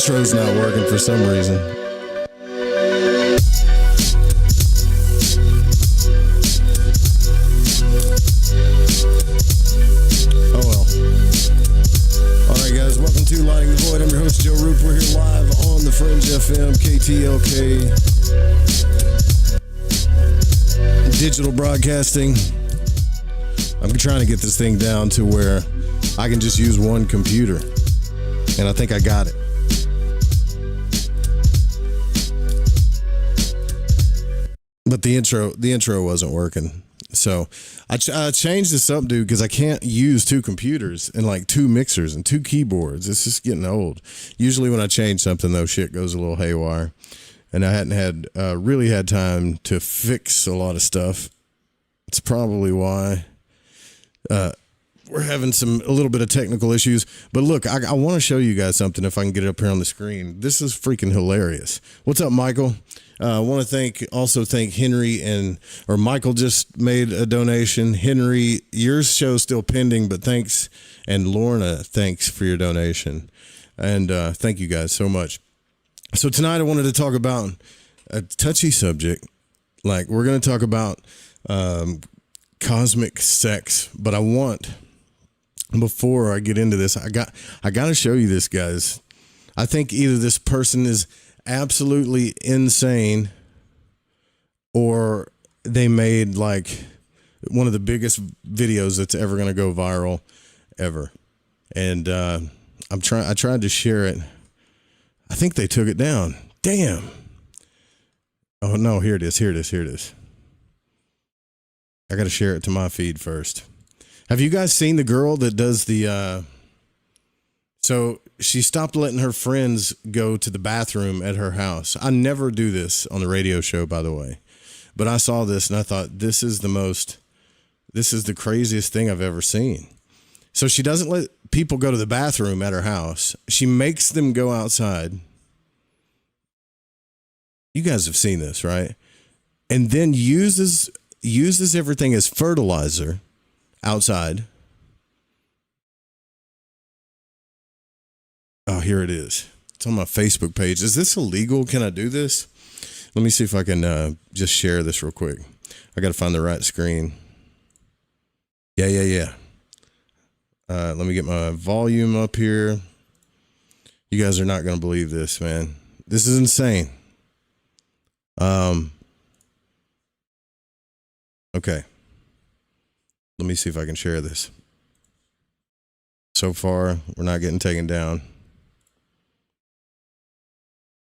intro's not working for some reason. Oh well. Alright guys, welcome to Lighting the Void. I'm your host Joe Roop. We're here live on the Fringe FM, KTLK. Digital broadcasting. I'm trying to get this thing down to where I can just use one computer. And I think I got it. But the intro wasn't working. So I changed this up, dude, because I can't use two computers and like two mixers and two keyboards. It's just getting old. Usually when I change something, though, shit goes a little haywire. And I hadn't had really had time to fix a lot of stuff. It's probably why we're having a little bit of technical issues. But look, I want to show you guys something if I can get it up here on the screen. This is freaking hilarious. What's up, Michael? I want to also thank Henry or Michael just made a donation. Henry, your show's still pending, but thanks. And Lorna, thanks for your donation. And thank you guys so much. So tonight I wanted to talk about a touchy subject. Like, we're going to talk about cosmic sex, but I want, before I get into this, I got to show you this, guys. I think either this person is absolutely insane or they made like one of the biggest videos that's ever going to go viral ever. And I tried to share it. I think they took it down. Damn. Oh no, here it is. I got to share it to my feed first. Have you guys seen the girl that does the, so she stopped letting her friends go to the bathroom at her house. I never do this on the radio show, by the way, but I saw this and I thought, this is the craziest thing I've ever seen. So she doesn't let people go to the bathroom at her house. She makes them go outside. You guys have seen this, right? And then uses everything as fertilizer outside. Oh, here it is. It's on my Facebook page. Is this illegal? Can I do this? Let me see if I can just share this real quick. I got to find the right screen. Yeah. Let me get my volume up here. You guys are not going to believe this, man. This is insane. Okay. Let me see if I can share this. So far, we're not getting taken down.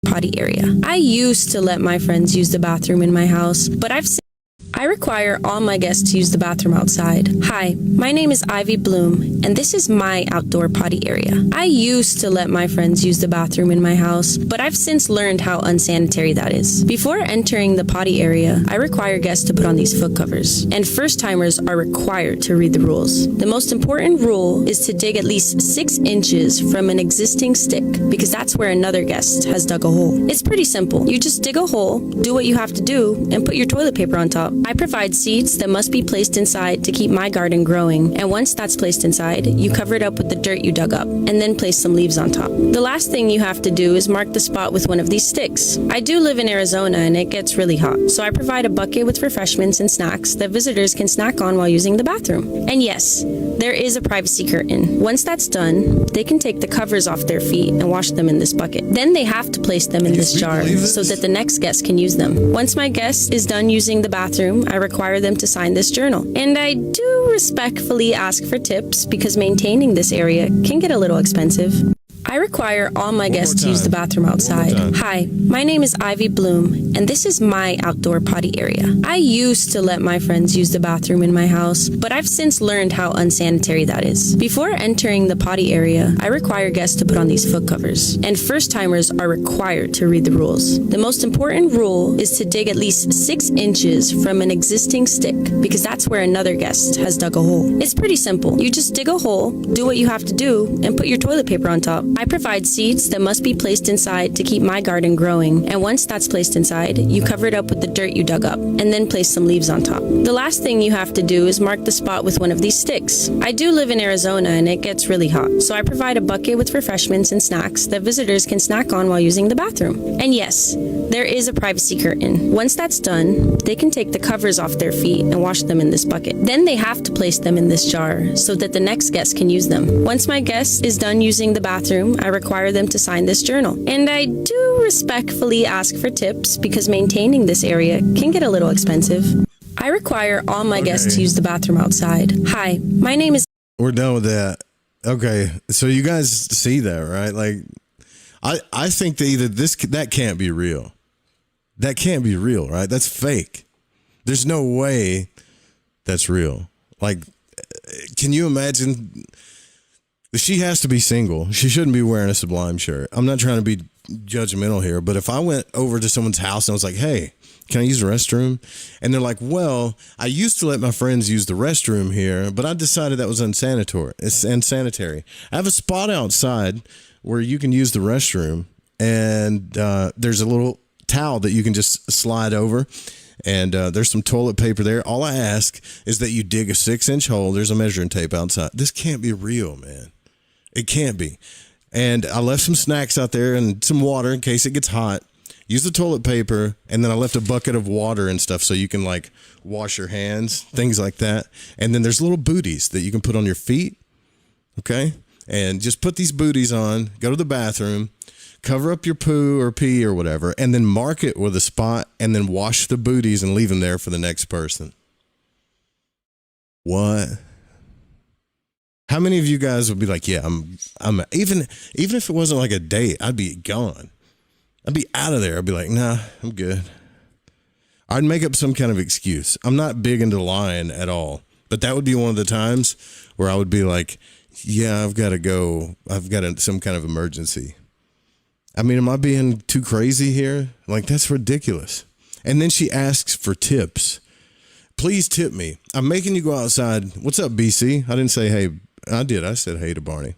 Potty area. I used to let my friends use the bathroom in my house, but I require all my guests to use the bathroom outside. Hi, my name is Ivy Bloom, and this is my outdoor potty area. I used to let my friends use the bathroom in my house, but I've since learned how unsanitary that is. Before entering the potty area, I require guests to put on these foot covers, and first-timers are required to read the rules. The most important rule is to dig at least 6 inches from an existing stick, because that's where another guest has dug a hole. It's pretty simple. You just dig a hole, do what you have to do, and put your toilet paper on top. I provide seeds that must be placed inside to keep my garden growing, and once that's placed inside, you cover it up with the dirt you dug up, and then place some leaves on top. The last thing you have to do is mark the spot with one of these sticks. I do live in Arizona and it gets really hot, so I provide a bucket with refreshments and snacks that visitors can snack on while using the bathroom. And yes, there is a privacy curtain. Once that's done, they can take the covers off their feet and wash them in this bucket. Then they have to place them in this jar so that the next guest can use them. Once my guest is done using the bathroom, I require them to sign this journal. And I do respectfully ask for tips because maintaining this area can get a little expensive. I require all my guests to use the bathroom outside. Hi, my name is Ivy Bloom, and this is my outdoor potty area. I used to let my friends use the bathroom in my house, but I've since learned how unsanitary that is. Before entering the potty area, I require guests to put on these foot covers, and first-timers are required to read the rules. The most important rule is to dig at least 6 inches from an existing stick, because that's where another guest has dug a hole. It's pretty simple. You just dig a hole, do what you have to do, and put your toilet paper on top. I provide seeds that must be placed inside to keep my garden growing, and once that's placed inside, you cover it up with the dirt you dug up, and then place some leaves on top. The last thing you have to do is mark the spot with one of these sticks. I do live in Arizona and it gets really hot, so I provide a bucket with refreshments and snacks that visitors can snack on while using the bathroom. And yes, there is a privacy curtain. Once that's done, they can take the covers off their feet and wash them in this bucket. Then they have to place them in this jar so that the next guest can use them. Once my guest is done using the bathroom, I require them to sign this journal. And I do respectfully ask for tips because maintaining this area can get a little expensive. I require all my guests to use the bathroom outside. Hi, my name is... We're done with that. Okay, so you guys see that, right? Like, I think that either that can't be real. That can't be real, right? That's fake. There's no way that's real. Like, can you imagine? She has to be single. She shouldn't be wearing a Sublime shirt. I'm not trying to be judgmental here, but if I went over to someone's house and I was like, hey, can I use the restroom? And they're like, well, I used to let my friends use the restroom here, but I decided that was unsanitary. It's unsanitary. I have a spot outside where you can use the restroom, and there's a little towel that you can just slide over, and there's some toilet paper there. All I ask is that you dig a 6-inch hole. There's a measuring tape outside. This can't be real, man. It can't be. And I left some snacks out there and some water in case it gets hot. Use the toilet paper, and then I left a bucket of water and stuff so you can like wash your hands, things like that. And then there's little booties that you can put on your feet, okay? And just put these booties on, go to the bathroom, cover up your poo or pee or whatever, and then mark it with a spot, and then wash the booties and leave them there for the next person. What? How many of you guys would be like, yeah, I'm even if it wasn't like a date, I'd be gone. I'd be out of there. I'd be like, nah, I'm good. I'd make up some kind of excuse. I'm not big into lying at all, but that would be one of the times where I would be like, yeah, I've got to go. I've got some kind of emergency. I mean, am I being too crazy here? Like, that's ridiculous. And then she asks for tips. Please tip me. I'm making you go outside. What's up, BC? I didn't say hey. I did. I said hey to Barney.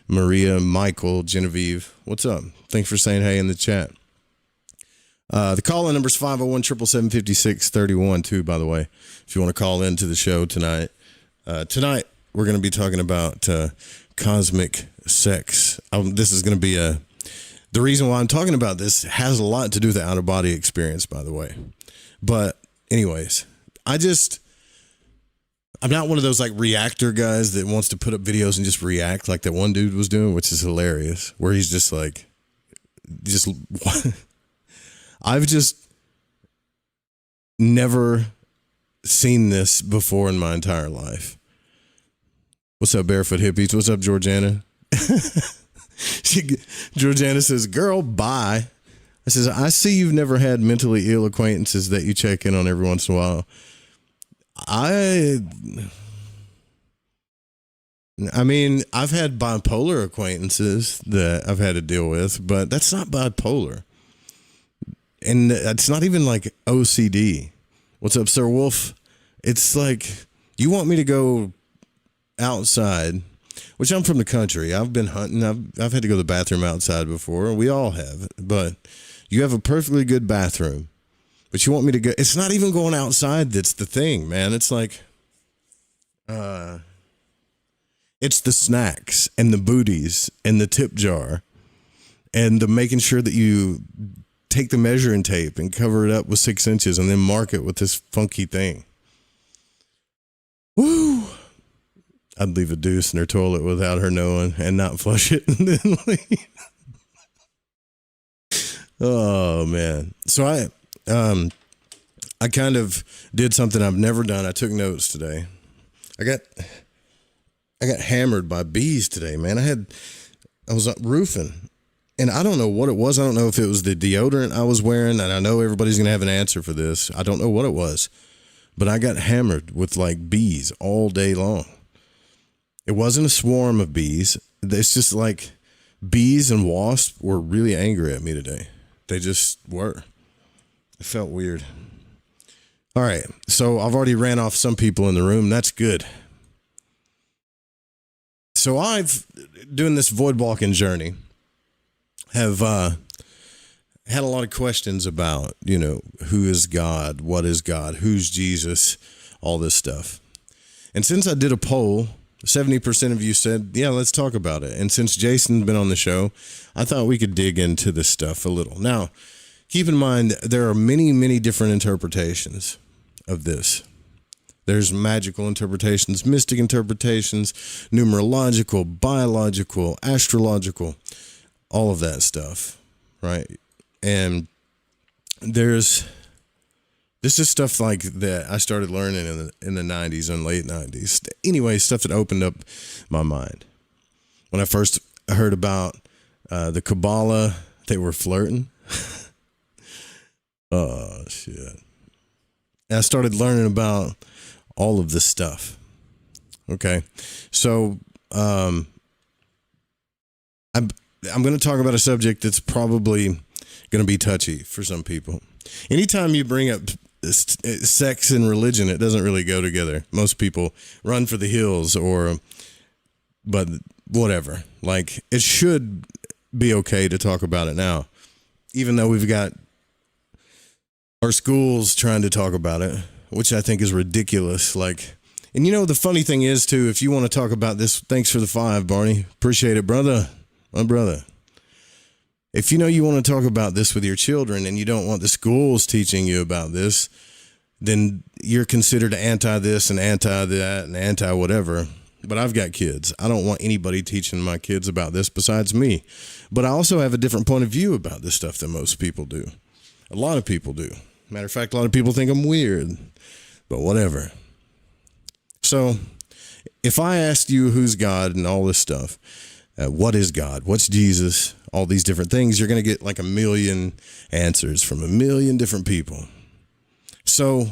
Maria, Michael, Genevieve. What's up? Thanks for saying hey in the chat. The call-in number is 501-777-5631 too, by the way, if you want to call into the show tonight. Tonight, we're going to be talking about cosmic sex. This is going to be the reason why I'm talking about this has a lot to do with the out-of-body experience, by the way. But anyways, I'm not one of those like reactor guys that wants to put up videos and just react like that one dude was doing, which is hilarious, where he's just like, I've just never seen this before in my entire life. What's up, Barefoot Hippies? What's up, Georgiana? Georgiana says, girl, bye. I says, I see you've never had mentally ill acquaintances that you check in on every once in a while. I mean, I've had bipolar acquaintances that I've had to deal with, but that's not bipolar. And it's not even like OCD. What's up, Sir Wolf? It's like, you want me to go outside, which I'm from the country. I've been hunting. I've had to go to the bathroom outside before. We all have. But you have a perfectly good bathroom. But you want me to go? It's not even going outside that's the thing, man. It's like, it's the snacks and the booties and the tip jar and the making sure that you take the measuring tape and cover it up with 6 inches and then mark it with this funky thing. Woo! I'd leave a deuce in her toilet without her knowing and not flush it and then leave. Oh, man. So I kind of did something I've never done. I took notes today. I got hammered by bees today, man. I was up roofing, and I don't know what it was. I don't know if it was the deodorant I was wearing, and I know everybody's going to have an answer for this. I don't know what it was, but I got hammered with like bees all day long. It wasn't a swarm of bees. It's just like bees and wasps were really angry at me today. They just were. It felt weird. All right. So I've already ran off some people in the room. That's good. So I've doing this void walking journey. have had a lot of questions about, who is God, what is God, who's Jesus, all this stuff. And since I did a poll, 70% of you said, yeah, let's talk about it. And since Jason's been on the show, I thought we could dig into this stuff a little. Now, keep in mind, there are many, many different interpretations of this. There's magical interpretations, mystic interpretations, numerological, biological, astrological, all of that stuff, right? And this is stuff like that I started learning in the 90s and late 90s. Anyway, stuff that opened up my mind. When I first heard about the Kabbalah, they were flirting. Oh, shit. And I started learning about all of this stuff. Okay. So I'm going to talk about a subject that's probably going to be touchy for some people. Anytime you bring up sex and religion, it doesn't really go together. Most people run for the hills but whatever. Like, it should be okay to talk about it now, even though we've got our schools trying to talk about it, which I think is ridiculous. Like, and the funny thing is too, if you want to talk about this, thanks for the 5, Barney. Appreciate it, brother. My brother. If you want to talk about this with your children and you don't want the schools teaching you about this, then you're considered anti this and anti that and anti whatever. But I've got kids. I don't want anybody teaching my kids about this besides me. But I also have a different point of view about this stuff than most people do. A lot of people do. Matter of fact, a lot of people think I'm weird, but whatever. So if I asked you who's God and all this stuff, what is God? What's Jesus? All these different things, you're going to get like a million answers from a million different people. So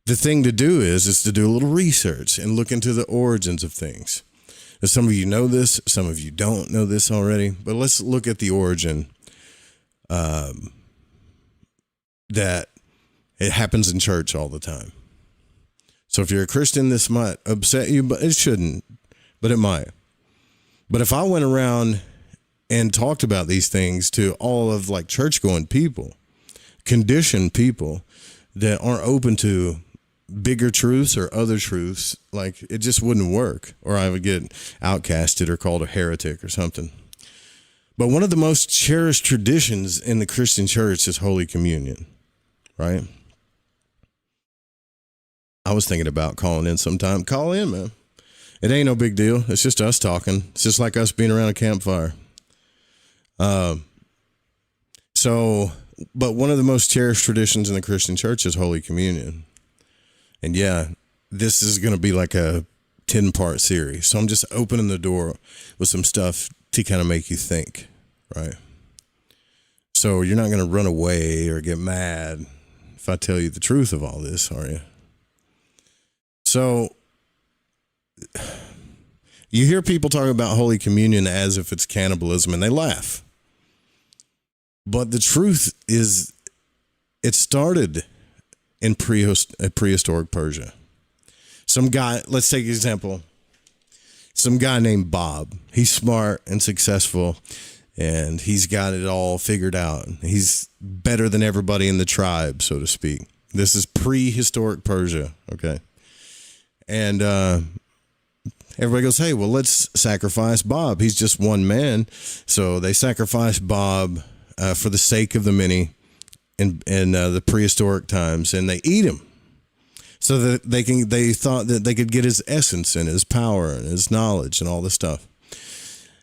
the thing to do is to do a little research and look into the origins of things. Now, some of you know this, some of you don't know this already, but let's look at the origin that it happens in church all the time. So if you're a Christian, this might upset you, but it shouldn't, but it might. But if I went around and talked about these things to all of like church-going people, conditioned people that aren't open to bigger truths or other truths, like, it just wouldn't work, or I would get outcasted or called a heretic or something. But one of the most cherished traditions in the Christian church is Holy Communion, right? I was thinking about calling in sometime. Call in, man. It ain't no big deal. It's just us talking. It's just like us being around a campfire. But one of the most cherished traditions in the Christian church is Holy Communion. And yeah, this is going to be like a 10-part series. So I'm just opening the door with some stuff to kind of make you think, right? So you're not going to run away or get mad if I tell you the truth of all this, are you? So you hear people talk about Holy Communion as if it's cannibalism, and they laugh. But the truth is, it started in prehistoric Persia. Some guy, let's take an example. Some guy named Bob. He's smart and successful, and he's got it all figured out. He's better than everybody in the tribe, so to speak. This is prehistoric Persia, okay? And everybody goes, hey, well, let's sacrifice Bob. He's just one man. So they sacrifice Bob for the sake of the many in the prehistoric times, and they eat him so that they thought that they could get his essence and his power and his knowledge and all this stuff.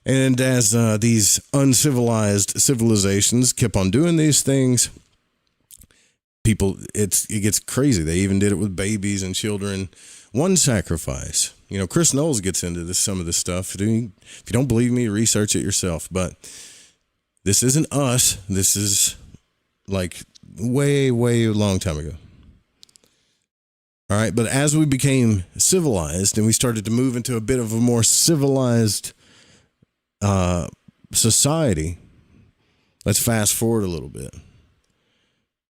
And as these uncivilized civilizations kept on doing these things, it gets crazy. They even did it with babies and children. One sacrifice. Chris Knowles gets into some of this stuff. If you don't believe me, research it yourself. But this isn't us. This is like way, way a long time ago. All right. But as we became civilized and we started to move into a bit of a more civilized society, let's fast forward a little bit.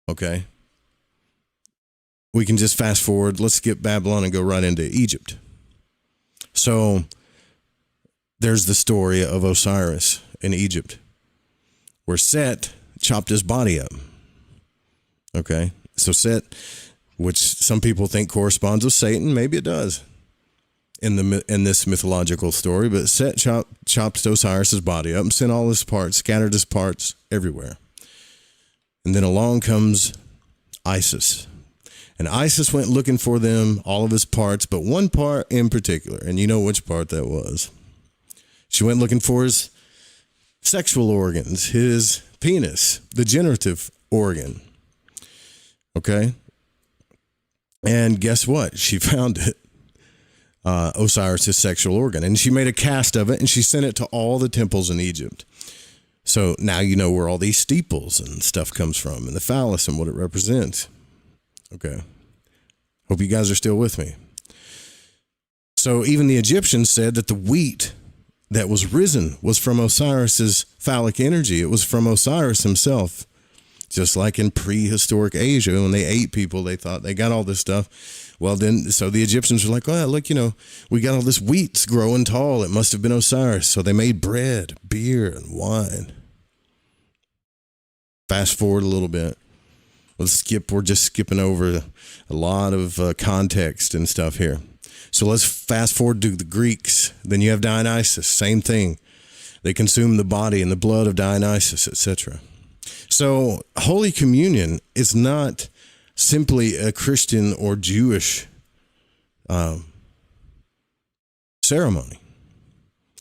Okay. We can just fast forward. Let's skip Babylon and go right into Egypt. So there's the story of Osiris in Egypt. where Set chopped his body up. Okay, so Set, which some people think corresponds with Satan, maybe it does in this mythological story, but Set chopped Osiris's body up and sent all his parts, scattered his parts everywhere. And then along comes Isis. And Isis went looking for them, all of his parts, but one part in particular, and you know which part that was. She went looking for his sexual organs, his penis, the generative organ. Okay? And guess what? She found it. Osiris' sexual organ. And she made a cast of it, and she sent it to all the temples in Egypt. So now you know where all these steeples and stuff comes from, and the phallus and what it represents. Okay. Hope you guys are still with me. So even the Egyptians said that the wheat that was risen was from Osiris's phallic energy. It was from Osiris himself. Just like in prehistoric Asia, when they ate people, they thought they got all this stuff. Well, then, so the Egyptians were like, well, look, we got all this wheat's growing tall. It must have been Osiris. So they made bread, beer, and wine. Fast forward a little bit. We're just skipping over a lot of context and stuff here. So let's fast forward to the Greeks. Then you have Dionysus, same thing. They consume the body and the blood of Dionysus, etc. So Holy Communion is not simply a Christian or Jewish ceremony.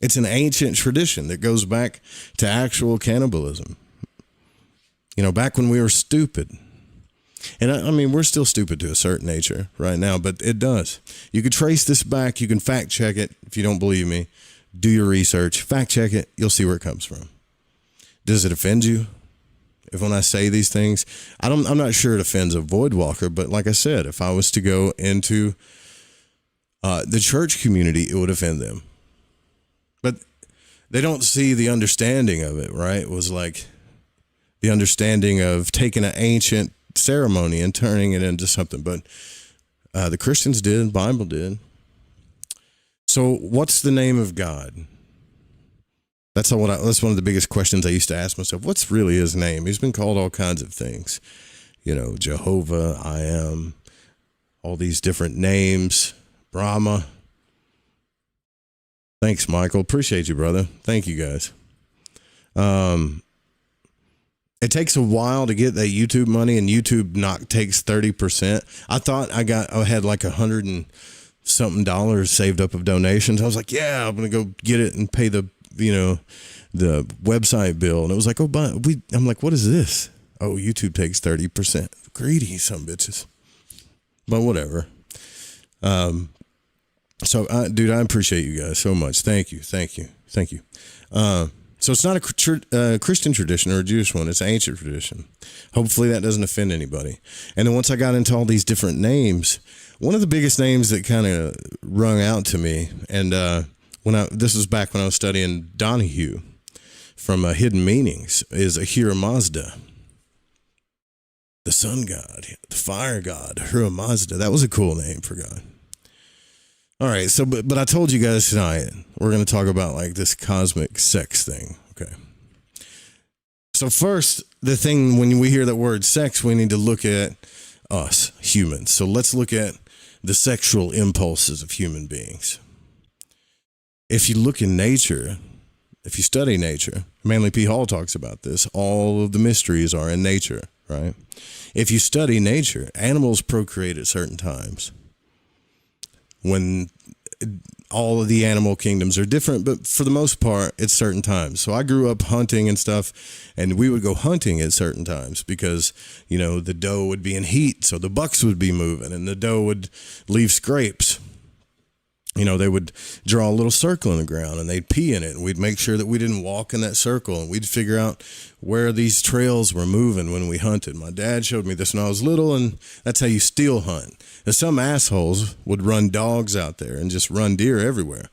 It's an ancient tradition that goes back to actual cannibalism. Back when we were stupid. And I mean, we're still stupid to a certain nature right now, but it does. You could trace this back. You can fact check it. If you don't believe me, do your research, fact check it. You'll see where it comes from. Does it offend you? If when I say these things, I'm not sure it offends a void walker, but like I said, if I was to go into the church community, it would offend them. But they don't see the understanding of it, right? It was like the understanding of taking an ancient ceremony and turning it into something. But the Christians did, the Bible did. So what's the name of God? That's one of the biggest questions I used to ask myself. What's really his name? He's been called all kinds of things. Jehovah, I am, all these different names, Brahma. Thanks, Michael. Appreciate you, brother. Thank you, guys. It takes a while to get that YouTube money, and YouTube takes 30%. I thought I had like $100 and something saved up of donations. I was like, yeah, I'm going to go get it and pay the website bill. And it was like, I'm like, what is this? Oh, YouTube takes 30%. Greedy, some bitches. But whatever. So, dude, I appreciate you guys so much. Thank you. So it's not a Christian tradition or a Jewish one. It's an ancient tradition. Hopefully that doesn't offend anybody. And then once I got into all these different names, one of the biggest names that kind of rung out to me, and this was back when I was studying Donahue from Hidden Meanings, is Ahura Mazda. The sun god, the fire god, Ahura Mazda. That was a cool name for God. All right, so but I told you guys tonight we're going to talk about like this cosmic sex thing. Okay. So first, the thing when we hear that word sex, we need to look at us humans. So let's look at the sexual impulses of human beings. If you look in nature, if you study nature, Manly P. Hall talks about this. All of the mysteries are in nature, right? If you study nature, animals procreate at certain times. When all of the animal kingdoms are different, but for the most part, it's certain times. So I grew up hunting and stuff, and we would go hunting at certain times because, the doe would be in heat, so the bucks would be moving, and the doe would leave scrapes. They would draw a little circle in the ground, and they'd pee in it, and we'd make sure that we didn't walk in that circle, and we'd figure out where these trails were moving when we hunted. My dad showed me this when I was little, and that's how you still hunt. And some assholes would run dogs out there and just run deer everywhere.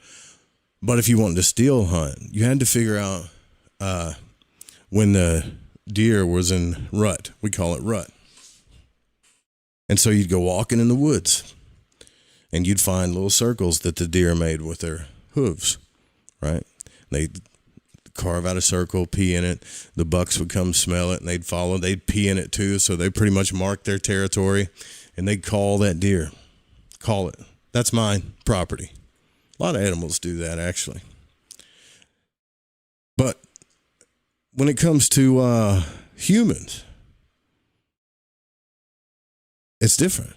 But if you wanted to still hunt, you had to figure out when the deer was in rut. We call it rut. And so you'd go walking in the woods, and you'd find little circles that the deer made with their hooves, right? They carve out a circle, pee in it. The bucks would come smell it, and they'd follow. They'd pee in it too, so they pretty much mark their territory, and they'd call that deer. Call it. That's mine, property. A lot of animals do that, actually. But when it comes to humans, it's different.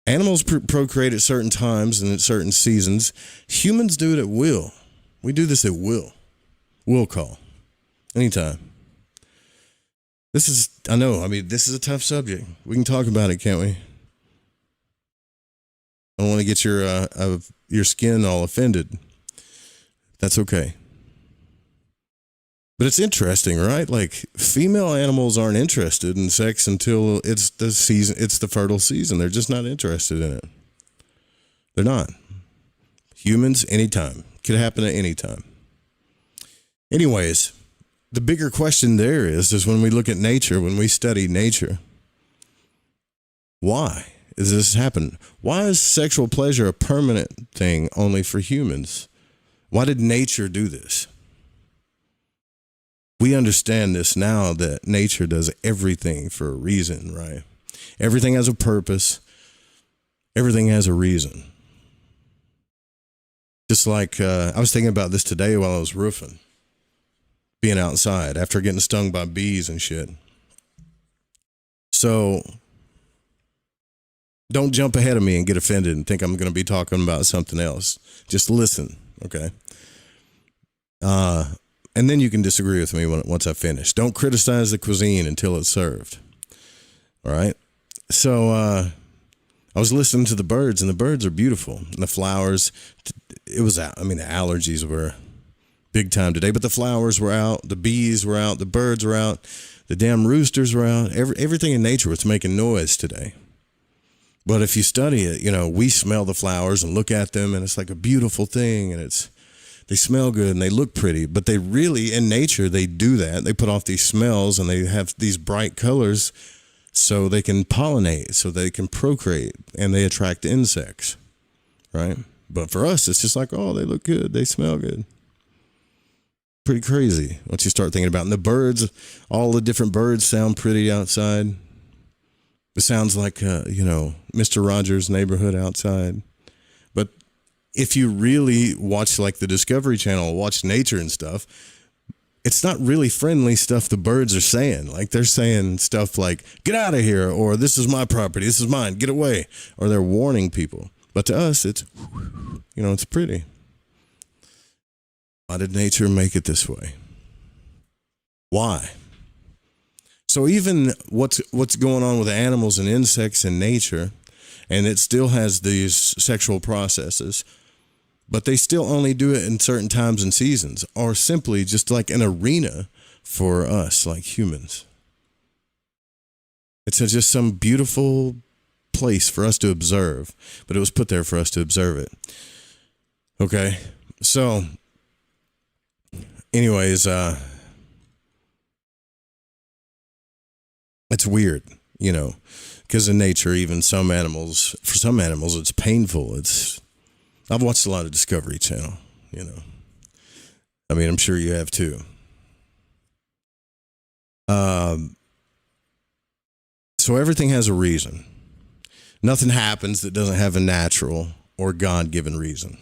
Animals procreate at certain times and at certain seasons. Humans do it at will. We do this at will. Will call. Anytime. This is a tough subject. We can talk about it, can't we? I don't want to get your skin all offended. That's okay. But it's interesting, right? Like, female animals aren't interested in sex until it's the season. It's the fertile season. They're just not interested in it. They're not. Humans, anytime. Could happen at any time. Anyways, the bigger question there is when we look at nature, when we study nature, why does this happen? Why is sexual pleasure a permanent thing only for humans? Why did nature do this? We understand this now, that nature does everything for a reason, right? Everything has a purpose. Everything has a reason. Just like I was thinking about this today while I was roofing, being outside after getting stung by bees and shit. So don't jump ahead of me and get offended and think I'm going to be talking about something else. Just listen, okay? And then you can disagree with me once I finish. Don't criticize the cuisine until it's served. All right? So I was listening to the birds, and the birds are beautiful. And the flowers, the allergies were big time today, but the flowers were out, the bees were out, the birds were out, the damn roosters were out. Everything in nature was making noise today. But if you study it, we smell the flowers and look at them, and it's like a beautiful thing, and they smell good and they look pretty, but they really, in nature, they do that. They put off these smells and they have these bright colors so they can pollinate, so they can procreate, and they attract insects, right? But for us, it's just like, oh, they look good, they smell good. Pretty crazy once you start thinking about it. And the birds, all the different birds sound pretty outside. It sounds like, Mr. Rogers' Neighborhood outside. But if you really watch like the Discovery Channel, watch nature and stuff, it's not really friendly stuff the birds are saying. Like, they're saying stuff like, get out of here, or this is my property, this is mine, get away. Or they're warning people. But to us, it's pretty. Why did nature make it this way? Why? So even what's going on with animals and insects in nature, and it still has these sexual processes, but they still only do it in certain times and seasons, or simply just like an arena for us, like humans. It's just some beautiful place for us to observe, but it was put there for us to observe it. Okay, so anyways, it's weird, because in nature, even for some animals, it's painful. I've watched a lot of Discovery Channel, I'm sure you have too. So everything has a reason. Nothing happens that doesn't have a natural or God-given reason.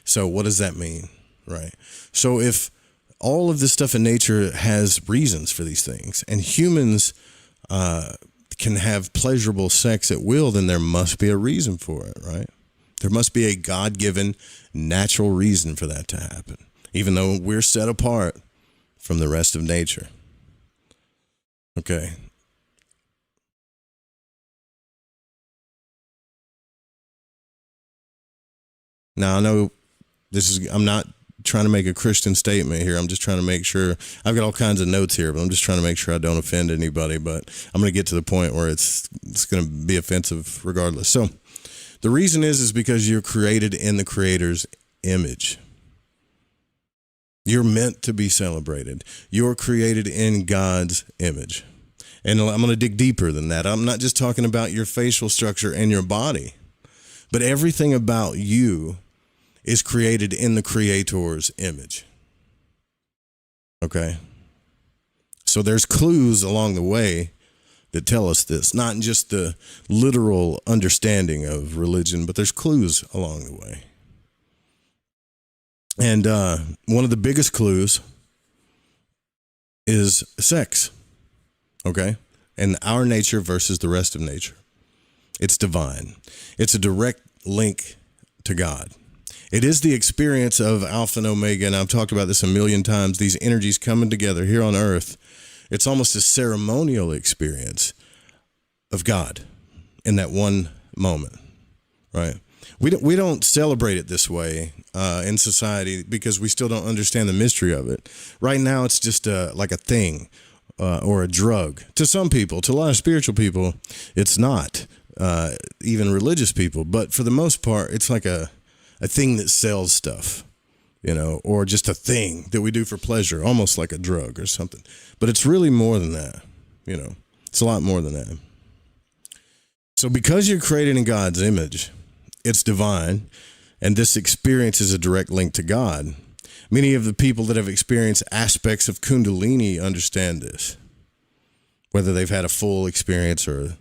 So what does that mean, right? So if all of this stuff in nature has reasons for these things, and humans can have pleasurable sex at will, then there must be a reason for it, right? There must be a God-given natural reason for that to happen, even though we're set apart from the rest of nature. Okay. Now, I know I'm not trying to make a Christian statement here. I'm just trying to make sure. I've got all kinds of notes here, but I'm just trying to make sure I don't offend anybody. But I'm going to get to the point where it's going to be offensive regardless. So the reason is because you're created in the Creator's image. You're meant to be celebrated. You're created in God's image. And I'm going to dig deeper than that. I'm not just talking about your facial structure and your body, but everything about you is created in the Creator's image. Okay? So there's clues along the way that tell us this, not just the literal understanding of religion, but there's clues along the way. And one of the biggest clues is sex, okay? And our nature versus the rest of nature. It's divine. It's a direct link to God. It is the experience of Alpha and Omega, and I've talked about this a million times, these energies coming together here on earth. It's almost a ceremonial experience of God in that one moment, right? We don't celebrate it this way in society because we still don't understand the mystery of it. Right now, it's just like a thing or a drug. To some people, to a lot of spiritual people, it's not, even religious people. But for the most part, it's like a thing that sells stuff, you know, or just a thing that we do for pleasure, almost like a drug or something. But it's really more than that, you know. It's a lot more than that. So because you're created in God's image, it's divine, and this experience is a direct link to God. Many of the people that have experienced aspects of Kundalini understand this, whether they've had a full experience or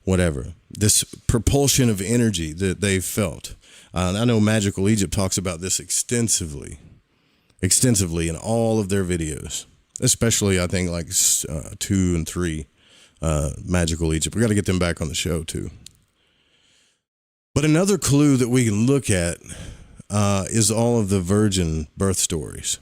whatever. This propulsion of energy that they've felt. I know Magical Egypt talks about this extensively in all of their videos, especially I think like 2 and 3, Magical Egypt. We got to get them back on the show too. But another clue that we can look at is all of the virgin birth stories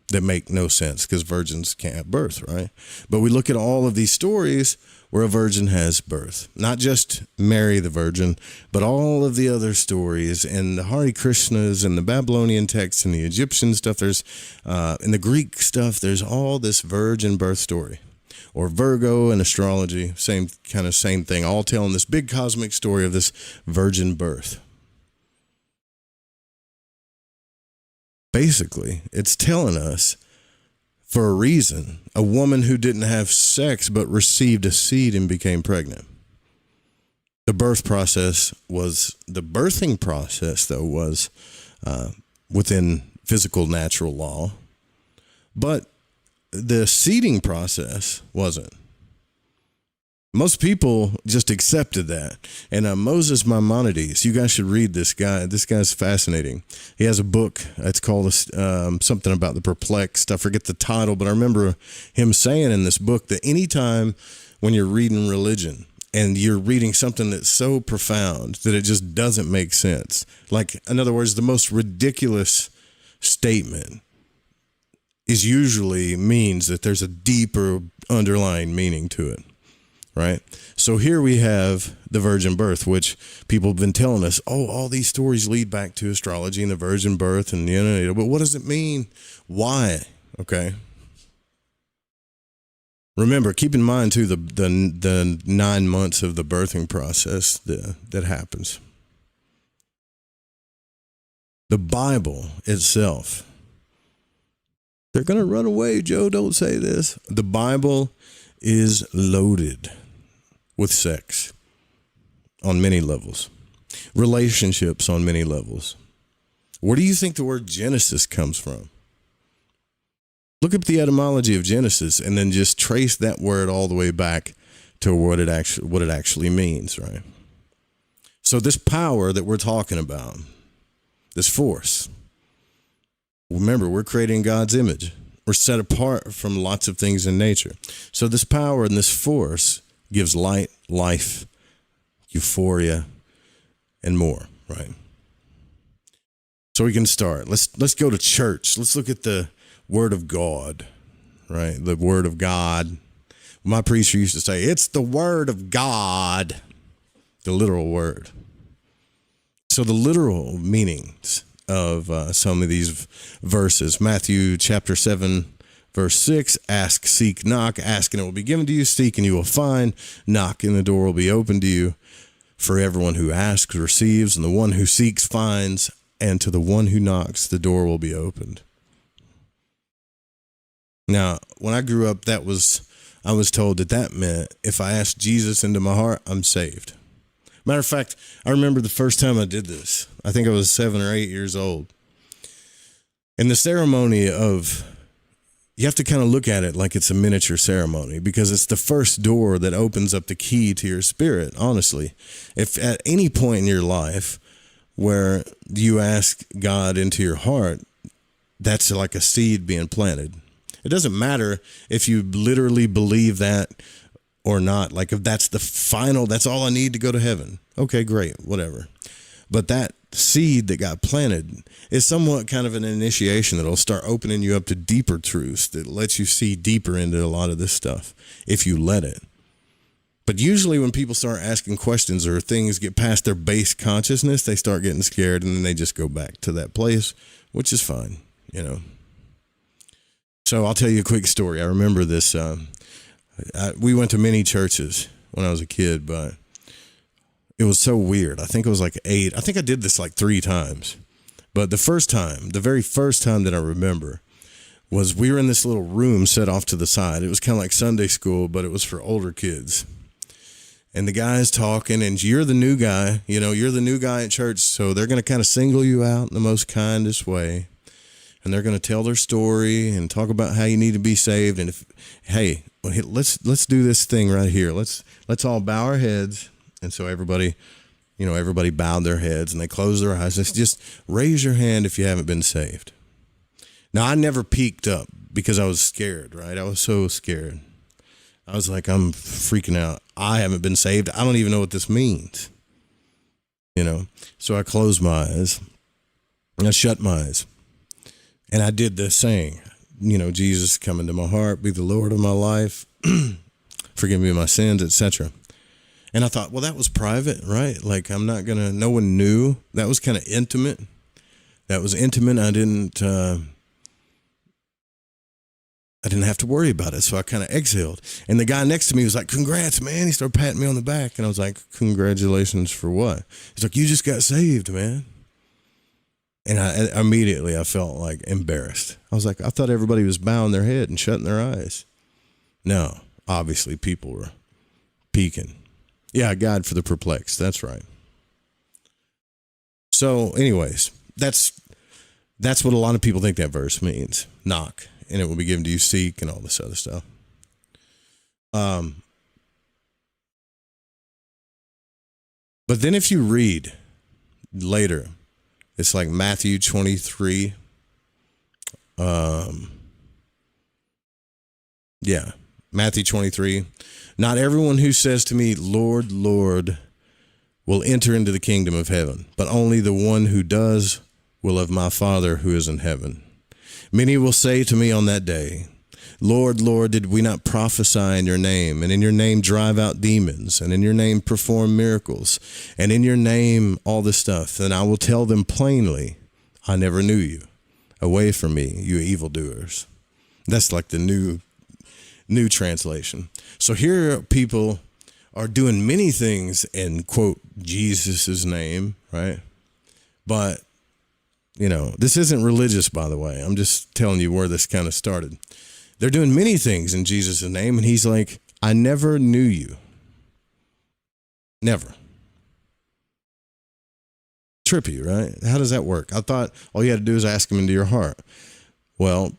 that make no sense because virgins can't have birth, right? But we look at all of these stories where a virgin has birth. Not just Mary the Virgin, but all of the other stories and the Hare Krishnas and the Babylonian texts and the Egyptian stuff. There's, in the Greek stuff, there's all this virgin birth story. Or Virgo and astrology, same thing, all telling this big cosmic story of this virgin birth. Basically, it's telling us, for a reason, a woman who didn't have sex but received a seed and became pregnant. The birthing process, though, was within physical natural law, but the seeding process wasn't. Most people just accepted that. And Moses Maimonides, you guys should read this guy. This guy's fascinating. He has a book. It's called something about the perplexed. I forget the title, but I remember him saying in this book that anytime when you're reading religion and you're reading something that's so profound that it just doesn't make sense, like, in other words, the most ridiculous statement is usually means that there's a deeper underlying meaning to it. Right. So here we have the virgin birth, which people have been telling us, oh, all these stories lead back to astrology and the virgin birth. And, you know, but what does it mean? Why? Okay. Remember, keep in mind, too, the 9 months of the birthing process that happens. The Bible itself. They're going to run away, Joe. Don't say this. The Bible is loaded with sex on many levels, relationships on many levels. Where do you think the word Genesis comes from? Look up the etymology of Genesis and then just trace that word all the way back to what it actually means, right? So this power that we're talking about, this force, remember, we're creating God's image. We're set apart from lots of things in nature. So this power and this force gives light, life, euphoria, and more, right? So we can start. Let's go to church. Let's look at the Word of God, right? The Word of God. My preacher used to say, it's the Word of God, the literal word. So the literal meanings of some of these verses. Matthew chapter 7, verse 6, ask, seek, knock. Ask and it will be given to you. Seek and you will find. Knock and the door will be opened to you. For everyone who asks receives, and the one who seeks finds, and to the one who knocks the door will be opened. Now, when I grew up, I was told that meant if I asked Jesus into my heart, I'm saved. Matter of fact, I remember the first time I did this. I think I was 7 or 8 years old. And the ceremony of, you have to kind of look at it like it's a miniature ceremony, because it's the first door that opens up the key to your spirit, honestly. If at any point in your life where you ask God into your heart, that's like a seed being planted. It doesn't matter if you literally believe that or not. Like if that's the final, that's all I need to go to heaven. Okay, great, whatever. But that seed that got planted is somewhat kind of an initiation that'll start opening you up to deeper truths that lets you see deeper into a lot of this stuff if you let it. But usually when people start asking questions or things get past their base consciousness, they start getting scared and then they just go back to that place, which is fine, you know. So I'll tell you a quick story. I remember this. We went to many churches when I was a kid, but it was so weird. I think it was like 8. I think I did this like 3 times. But the very first time that I remember was we were in this little room set off to the side. It was kind of like Sunday school, but it was for older kids. And the guy's talking, and you're the new guy. You know, you're the new guy at church, so they're going to kind of single you out in the most kindest way. And they're going to tell their story and talk about how you need to be saved. And let's do this thing right here. Let's all bow our heads. And so everybody bowed their heads and they closed their eyes. Let's just raise your hand if you haven't been saved. Now, I never peeked up because I was scared, right? I was so scared. I was like, I'm freaking out. I haven't been saved. I don't even know what this means. You know, so I closed my eyes and I shut my eyes. And I did this saying, you know, Jesus, come into my heart, be the Lord of my life, forgive me my sins, etc. And I thought, well, that was private, right? Like, no one knew. That was kind of intimate. That was intimate. I didn't have to worry about it. So I kind of exhaled. And the guy next to me was like, congrats, man. He started patting me on the back. And I was like, congratulations for what? He's like, you just got saved, man. And I felt like embarrassed. I was like, I thought everybody was bowing their head and shutting their eyes. No, obviously people were peeking. Yeah, God for the perplexed. That's right. So anyways, that's what a lot of people think that verse means. Knock, and it will be given to you. Seek, and all this other stuff. But then if you read later, it's like Matthew 23. Matthew 23. Not everyone who says to me, Lord, Lord, will enter into the kingdom of heaven, but only the one who does will of my Father who is in heaven. Many will say to me on that day, Lord, Lord, did we not prophesy in your name, and in your name drive out demons, and in your name perform miracles, and in your name all this stuff? And I will tell them plainly, I never knew you. Away from me, you evildoers. That's like the new translation. So here people are doing many things in, quote, Jesus' name, right? But, you know, this isn't religious, by the way. I'm just telling you where this kind of started. They're doing many things in Jesus' name, and he's like, I never knew you. Never. Trippy, right? How does that work? I thought all you had to do is ask him into your heart. Well,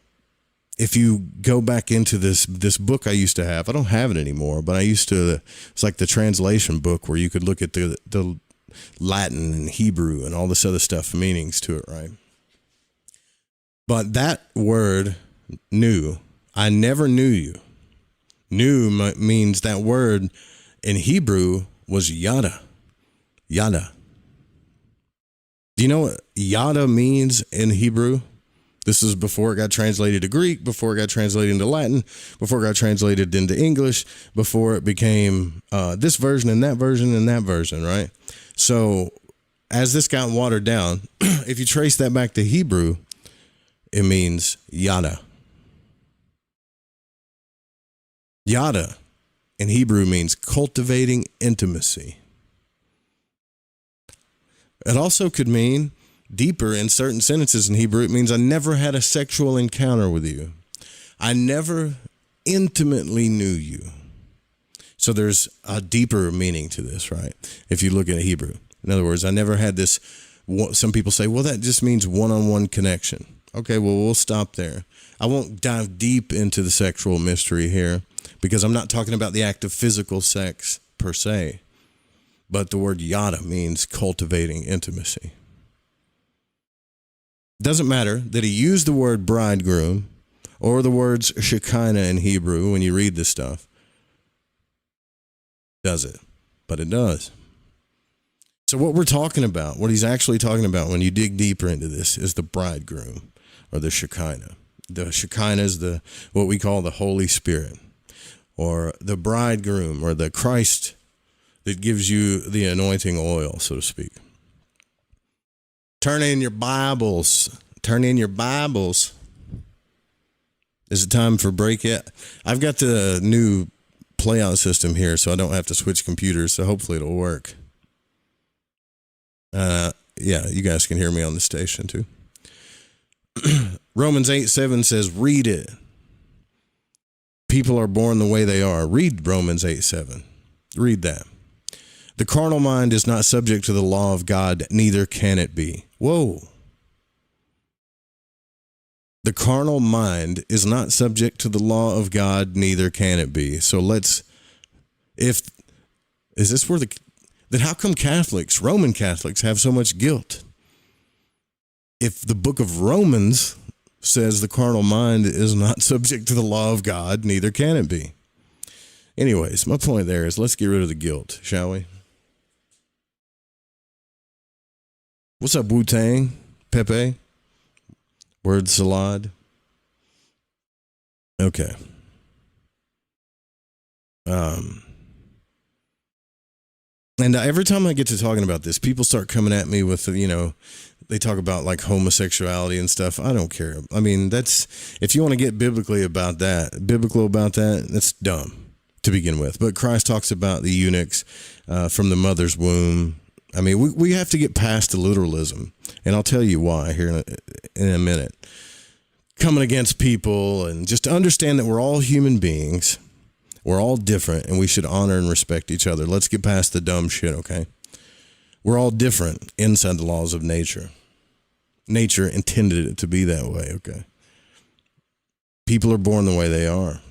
if you go back into this book I used to have, I don't have it anymore, but it's like the translation book where you could look at the Latin and Hebrew and all this other stuff, meanings to it, right? But that word, knew, I never knew you. Knew means that word in Hebrew was yada. Yada. Do you know what yada means in Hebrew? This is before it got translated to Greek, before it got translated into Latin, before it got translated into English, before it became this version and that version and that version, right? So as this got watered down, if you trace that back to Hebrew, it means yada. Yada in Hebrew means cultivating intimacy. It also could mean deeper in certain sentences in Hebrew. It means I never had a sexual encounter with you. I never intimately knew you. So there's a deeper meaning to this, right? If you look at Hebrew. In other words, I never had this. Some people say, well, that just means one-on-one connection. Okay, well, we'll stop there. I won't dive deep into the sexual mystery here because I'm not talking about the act of physical sex per se, but the word yada means cultivating intimacy. Doesn't matter that he used the word bridegroom or the words Shekinah in Hebrew when you read this stuff. Does it? But it does. So what we're talking about, what he's actually talking about when you dig deeper into this is the bridegroom or the Shekinah. The Shekinah is what we call the Holy Spirit, or the bridegroom, or the Christ that gives you the anointing oil, so to speak. Turn in your Bibles. Turn in your Bibles. Is it time for break yet? I've got the new playout system here, so I don't have to switch computers, so hopefully it'll work. Yeah, you guys can hear me on the station too. Romans 8:7 says, read it. People are born the way they are. Read Romans 8:7. Read that. The carnal mind is not subject to the law of God, neither can it be. Whoa. The carnal mind is not subject to the law of God, neither can it be. So is this where then how come Roman Catholics have so much guilt? If the book of Romans says the carnal mind is not subject to the law of God, neither can it be. Anyways, my point there is let's get rid of the guilt, shall we? What's up, Wu-Tang? Pepe? Word salad? Okay. And every time I get to talking about this, people start coming at me with, they talk about like homosexuality and stuff. I don't care. I mean, if you want to get biblical about that, that's dumb to begin with. But Christ talks about the eunuchs from the mother's womb. I mean, we have to get past the literalism, and I'll tell you why here in a minute. Coming against people, and just to understand that we're all human beings. We're all different, and we should honor and respect each other. Let's get past the dumb shit, okay? We're all different inside the laws of nature. Nature intended it to be that way, okay? People are born the way they are.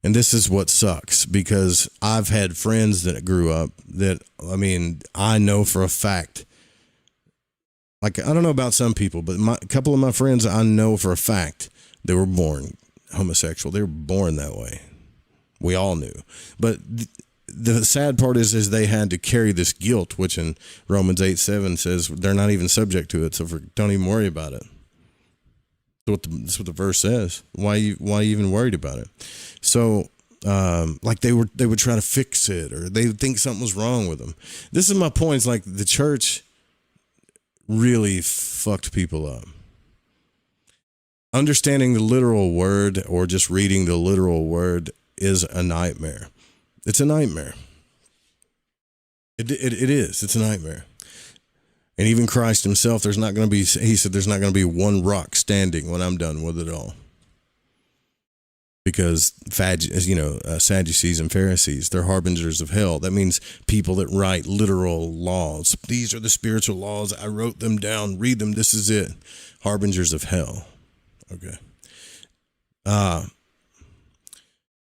And this is what sucks, because I've had friends that grew up that, I know for a fact, like, I don't know about some people, but a couple of my friends, I know for a fact they were born homosexual. They were born that way. We all knew. But the sad part is they had to carry this guilt, which in Romans 8:7 says they're not even subject to it, so don't even worry about it. That's what the verse says. Why you even worried about it? So, like they would try to fix it, or they would think something was wrong with them. This is my point. It's like the church really fucked people up. Understanding the literal word or just reading the literal word is a nightmare. It's a nightmare. It is. It's a nightmare. And even Christ himself, he said there's not going to be one rock standing when I'm done with it all. Because Sadducees and Pharisees, they're harbingers of hell. That means people that write literal laws. These are the spiritual laws. I wrote them down. Read them. This is it. Harbingers of hell. Okay.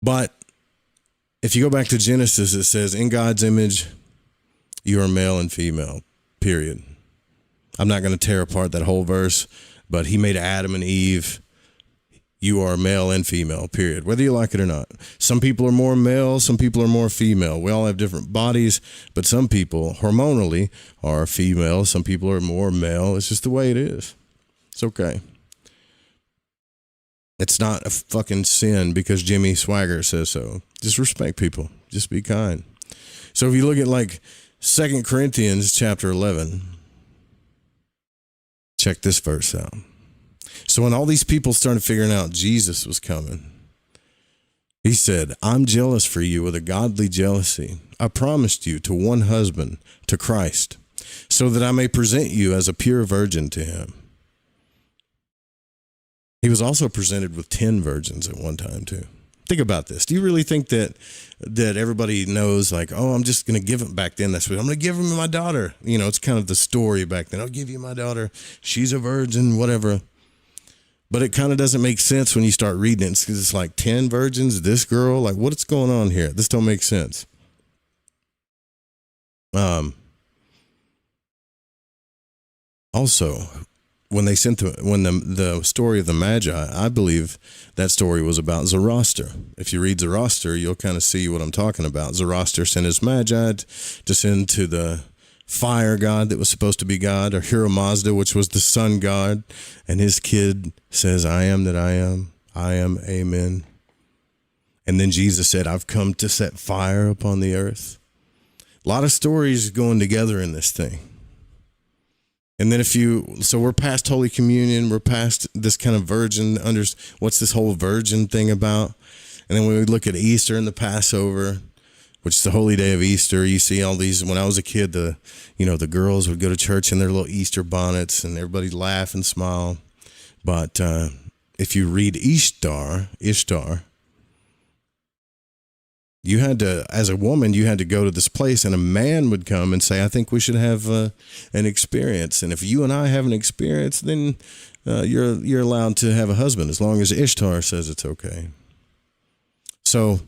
But if you go back to Genesis, it says, in God's image, you are male and female, period. I'm not going to tear apart that whole verse, but he made Adam and Eve. You are male and female, period, whether you like it or not. Some people are more male, some people are more female. We all have different bodies, but some people hormonally are female. Some people are more male. It's just the way it is. It's okay. It's not a fucking sin because Jimmy Swaggart says so. Just respect people. Just be kind. So if you look at like 2 Corinthians chapter 11, check this verse out. So when all these people started figuring out Jesus was coming, he said, I'm jealous for you with a godly jealousy. I promised you to one husband, to Christ, so that I may present you as a pure virgin to him. He was also presented with 10 virgins at one time, too. Think about this. Do you really think that everybody knows, like, oh, I'm just going to give him back then? That's what I'm going to give him my daughter. It's kind of the story back then. I'll give you my daughter. She's a virgin, whatever. But it kind of doesn't make sense when you start reading it. It's like 10 virgins, this girl, like what's going on here? This don't make sense. Also, when they sent the story of the Magi, I believe that story was about Zoroaster. If you read Zoroaster, you'll kind of see what I'm talking about. Zoroaster sent his Magi to send to the fire god that was supposed to be God, or Hira Mazda, which was the sun god, and his kid says, I am that I am, amen. And then Jesus said, I've come to set fire upon the earth. A lot of stories going together in this thing. And then so we're past Holy Communion, we're past this kind of virgin, what's this whole virgin thing about? And then when we look at Easter and the Passover, which is the holy day of Easter, you see all these, when I was a kid, the girls would go to church in their little Easter bonnets and everybody laugh and smile. But if you read Ishtar, you had to, as a woman, you had to go to this place and a man would come and say, I think we should have an experience. And if you and I have an experience, then you're allowed to have a husband as long as Ishtar says it's okay. So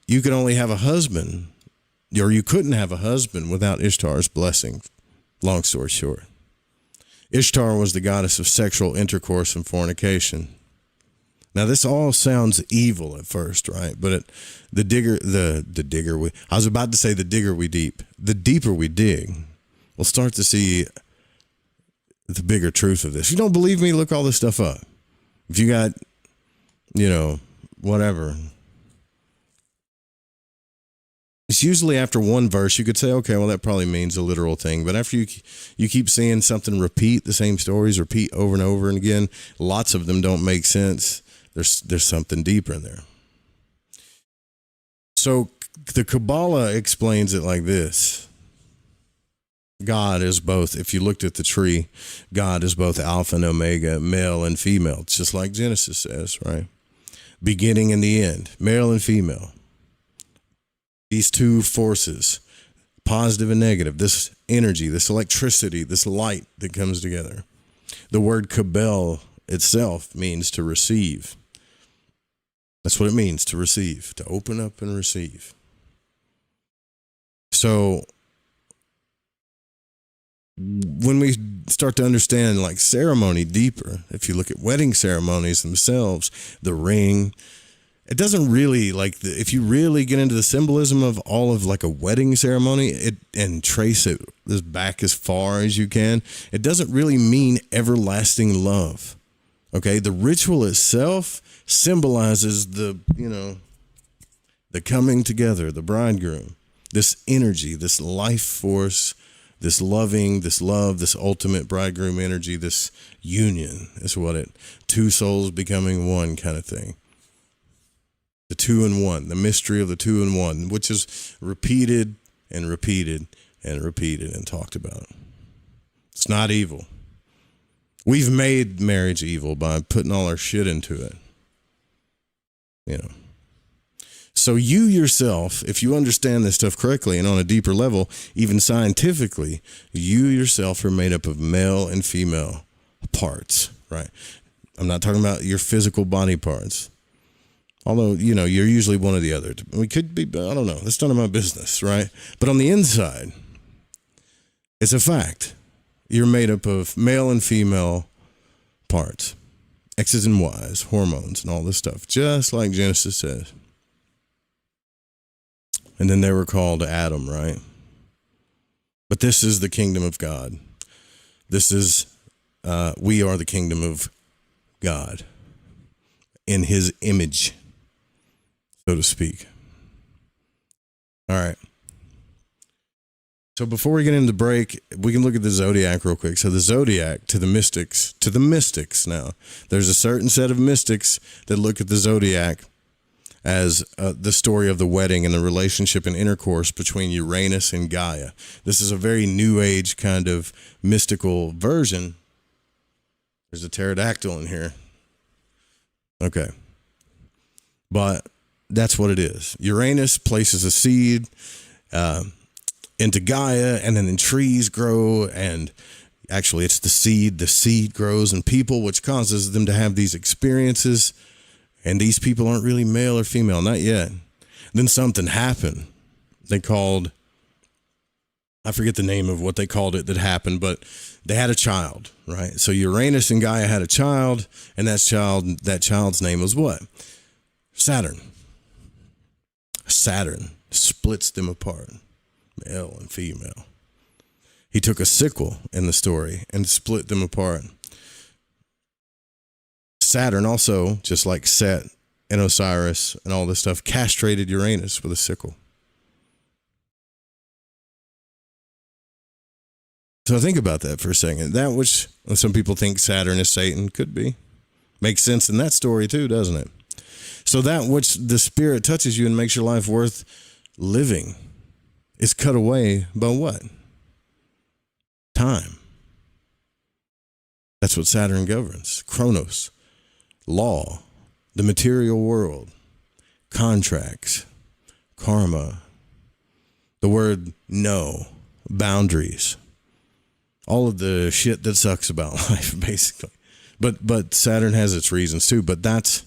you could only have a husband, or you couldn't have a husband without Ishtar's blessing. Long story short. Ishtar was the goddess of sexual intercourse and fornication. Now, this all sounds evil at first, right? But the deeper we dig, we'll start to see the bigger truth of this. If you don't believe me, look all this stuff up. If you got, whatever. It's usually after one verse, you could say, okay, well, that probably means a literal thing. But after you keep seeing something repeat, the same stories repeat over and over and again, lots of them don't make sense. There's something deeper in there. So the Kabbalah explains it like this. God is both, if you looked at the tree, God is both Alpha and Omega, male and female. It's just like Genesis says, right? Beginning and the end, male and female. These two forces, positive and negative, this energy, this electricity, this light that comes together. The word Kabel itself means to receive. That's what it means, to receive, to open up and receive. So when we start to understand like ceremony deeper, if you look at wedding ceremonies themselves, the ring, it doesn't really if you really get into the symbolism of all of like a wedding ceremony and trace it back as far as you can, it doesn't really mean everlasting love. Okay. The ritual itself symbolizes the coming together, the bridegroom, this energy, this life force, this loving, this love, this ultimate bridegroom energy, this union is what two souls becoming one kind of thing. The 2 in 1, the mystery of the 2 in 1, which is repeated and repeated and repeated and talked about. It's not evil. We've made marriage evil by putting all our shit into it. So you yourself, if you understand this stuff correctly and on a deeper level, even scientifically, you yourself are made up of male and female parts, right? I'm not talking about your physical body parts. Although, you're usually one or the other. We could be, I don't know. That's none of my business, right? But on the inside, it's a fact. You're made up of male and female parts. X's and Y's, hormones, and all this stuff. Just like Genesis says. And then they were called Adam, right? But this is the kingdom of God. This is, we are the kingdom of God. In his image, so to speak. All right. So before we get into the break, we can look at the zodiac real quick. So the zodiac to the mystics now. There's a certain set of mystics that look at the zodiac as the story of the wedding and the relationship and intercourse between Uranus and Gaia. This is a very new age kind of mystical version. There's a pterodactyl in here. Okay. But that's what it is. Uranus places a seed into Gaia, and then trees grow, and Actually, it's the seed. The seed grows in people, which causes them to have these experiences. And these people aren't really male or female, not yet. Then something happened. They called, I forget the name of what they called it that happened, but they had a child, right? So Uranus and Gaia had a child, and that child's name was what? Saturn. Saturn splits them apart, male and female. He took a sickle in the story and split them apart. Saturn also, just like Set and Osiris and all this stuff, castrated Uranus with a sickle. So think about that for a second. That which some people think Saturn is Satan, could be. Makes sense in that story too, doesn't it? So that which the spirit touches you and makes your life worth living is cut away by what? Time. That's what Saturn governs. Chronos, law, the material world, contracts, karma, the word no, boundaries, all of the shit that sucks about life, basically. But Saturn has its reasons too. But that's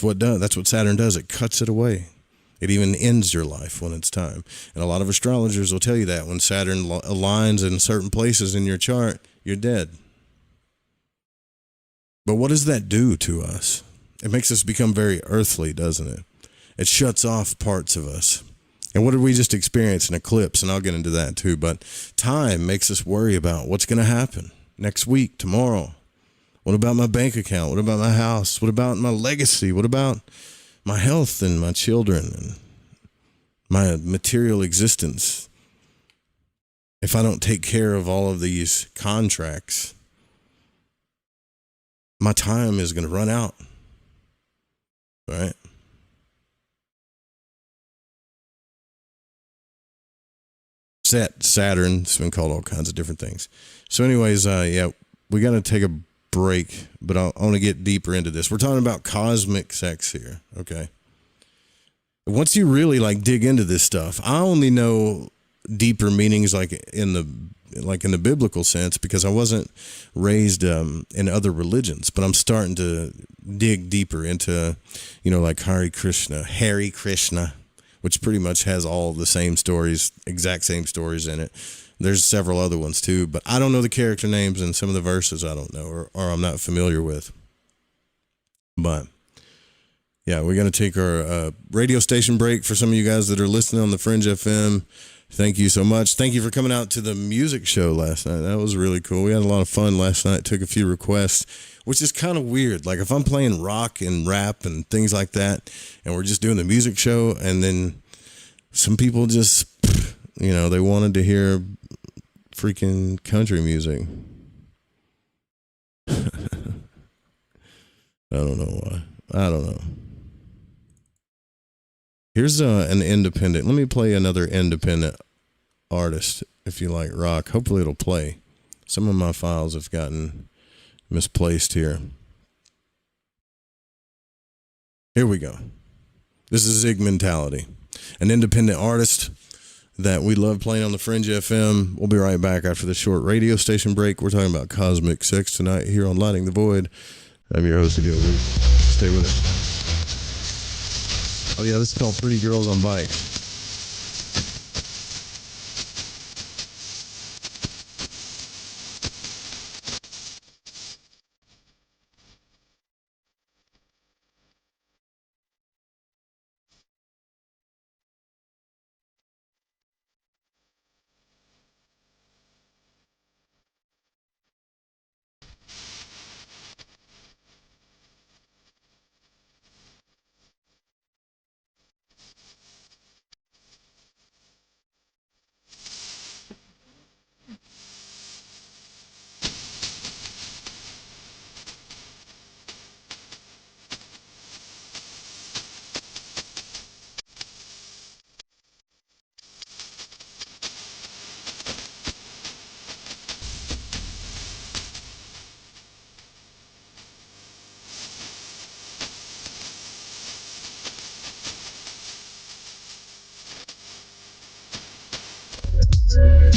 what Saturn does. It cuts it away. It even ends your life when it's time. And a lot of astrologers will tell you that when Saturn aligns in certain places in your chart, you're dead. But what does that do to us? It makes us become very earthly, doesn't it? It shuts off parts of us. And what did we just experience? An eclipse, and I'll get into that too. But time makes us worry about what's going to happen next week, tomorrow. What about my bank account? What about my house? What about my legacy? What about my health and my children and my material existence? If I don't take care of all of these contracts, my time is going to run out, right? Saturn's been called all kinds of different things. So anyways, we got to take a break, but I want to get deeper into this. We're talking about cosmic sex here, okay? Once you really dig into this stuff, I only know deeper meanings in the biblical sense because I wasn't raised in other religions, but I'm starting to dig deeper into, like Hare Krishna, which pretty much has all the same stories, exact same stories in it. There's several other ones too, but I don't know the character names and some of the verses I don't know or I'm not familiar with. But yeah, we're going to take our radio station break for some of you guys that are listening on the Fringe FM. Thank you so much. Thank you for coming out to the music show last night. That was really cool. We had a lot of fun last night. Took a few requests, which is kind of weird. Like if I'm playing rock and rap and things like that, and we're just doing the music show, and then some people just, they wanted to hear freaking country music. I don't know why. I don't know. Here's an independent. Let me play another independent artist if you like rock. Hopefully it'll play. Some of my files have gotten misplaced here. Here we go. This is Zig Mentality, an independent artist that we love playing on the Fringe FM. We'll be right back after the short radio station break. We're talking about cosmic sex tonight here on Lighting the Void. I'm your host, Bill Donahue. Stay with us. Oh yeah, this is called Pretty Girls on Bikes. Bumper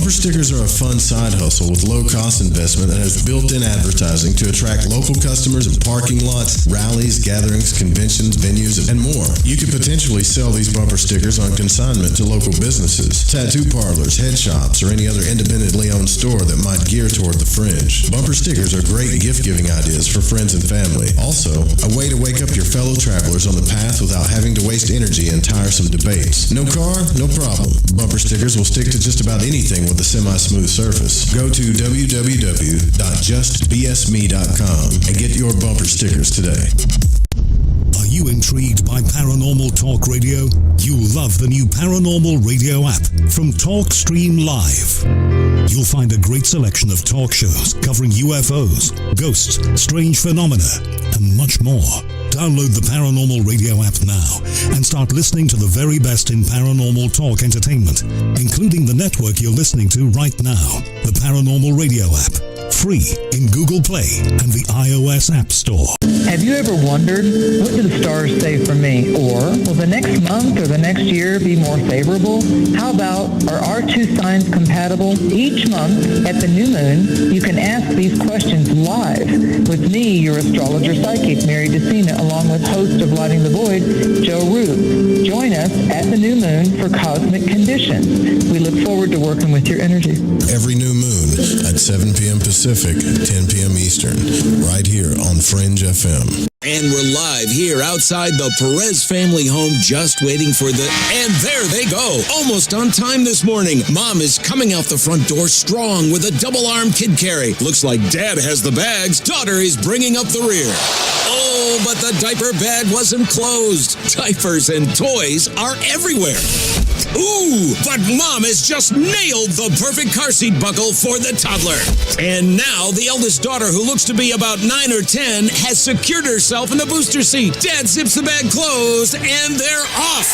stickers are a fun side hustle with low-cost investment that has built-in advertising to attract local customers in parking lots, rallies, gatherings, conventions, venues, and more. You could potentially sell these bumper stickers on consignment to local businesses, tattoo parlors, head shops, or any other independently owned store that might gear toward the fringe. Bumper stickers are great gift-giving ideas for friends and family. Also, a way to wake up your fellow travelers on the path without having to waste energy in tiresome debates. No car? No problem. Bumper stickers will stick to just about anything with a semi-smooth surface. Go to www.justbsme.com and get your bumper stickers today. Are you intrigued by Paranormal Talk Radio? You'll love the new Paranormal Radio app from TalkStream Live. You'll find a great selection of talk shows covering UFOs, ghosts, strange phenomena, and much more. Download the Paranormal Radio app now and start listening to the very best in paranormal talk entertainment, including the network you're listening to right now, the Paranormal Radio app. Free in Google Play and the iOS App Store. Have you ever wondered, what do the stars say for me? Or, will the next month or the next year be more favorable? How about, are our two signs compatible? Each month, at the new moon, you can ask these questions live with me, your astrologer psychic, Mary DeCina, along with host of Lighting the Void, Joe Roop. Join us at the new moon for Cosmic Conditions. We look forward to working with your energy. Every new moon at 7 p.m. Pacific, 10 p.m. Eastern, right here on Fringe FM. And we're live here outside the Perez family home, just waiting for and there they go. Almost on time this morning. Mom is coming out the front door strong with a double-arm kid carry. Looks like Dad has the bags. Daughter is bringing up the rear. Oh, but the diaper bag wasn't closed. Diapers and toys are everywhere. Ooh, but Mom has just nailed the perfect car seat buckle for the toddler. And now the eldest daughter, who looks to be about 9 or 10, has secured herself in the booster seat. Dad zips the bag closed, and they're off.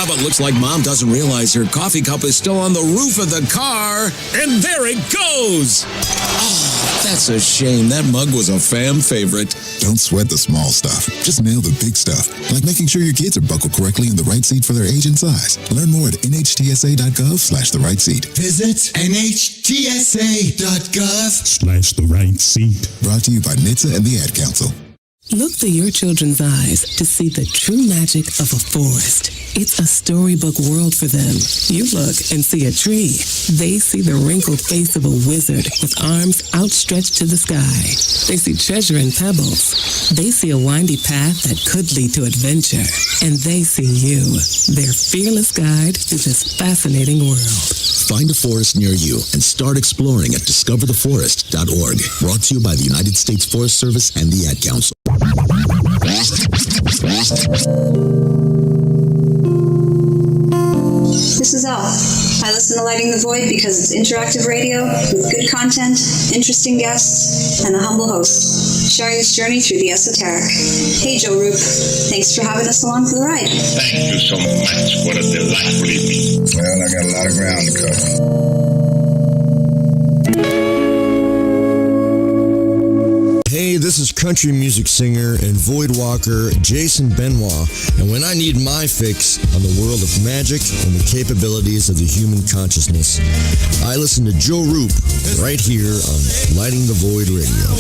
But looks like Mom doesn't realize her coffee cup is still on the roof of the car, and there it goes. Oh, that's a shame. That mug was a fam favorite. Don't sweat the small stuff. Just nail the big stuff, like making sure your kids are buckled correctly in the right seat for their age and size. Learn more at nhtsa.gov/the right seat. Visit nhtsa.gov/the right seat. Brought to you by NHTSA and the Ad Council. Look through your children's eyes to see the true magic of a forest. It's a storybook world for them. You look and see a tree. They see the wrinkled face of a wizard with arms outstretched to the sky. They see treasure in pebbles. They see a windy path that could lead to adventure. And they see you, their fearless guide through this fascinating world. Find a forest near you and start exploring at discovertheforest.org. Brought to you by the United States Forest Service and the Ad Council. This is Elle. I listen to Lighting the Void because it's interactive radio with good content, interesting guests, and a humble host, sharing this journey through the esoteric. Hey, Joe Roop. Thanks for having us along for the ride. Thank you so much. What a delightful evening. Well, I got a lot of ground to cover. Hey, this is country music singer and void walker Jason Benoit, and when I need my fix on the world of magic and the capabilities of the human consciousness, I listen to Joe Roop right here on Lighting the Void Radio.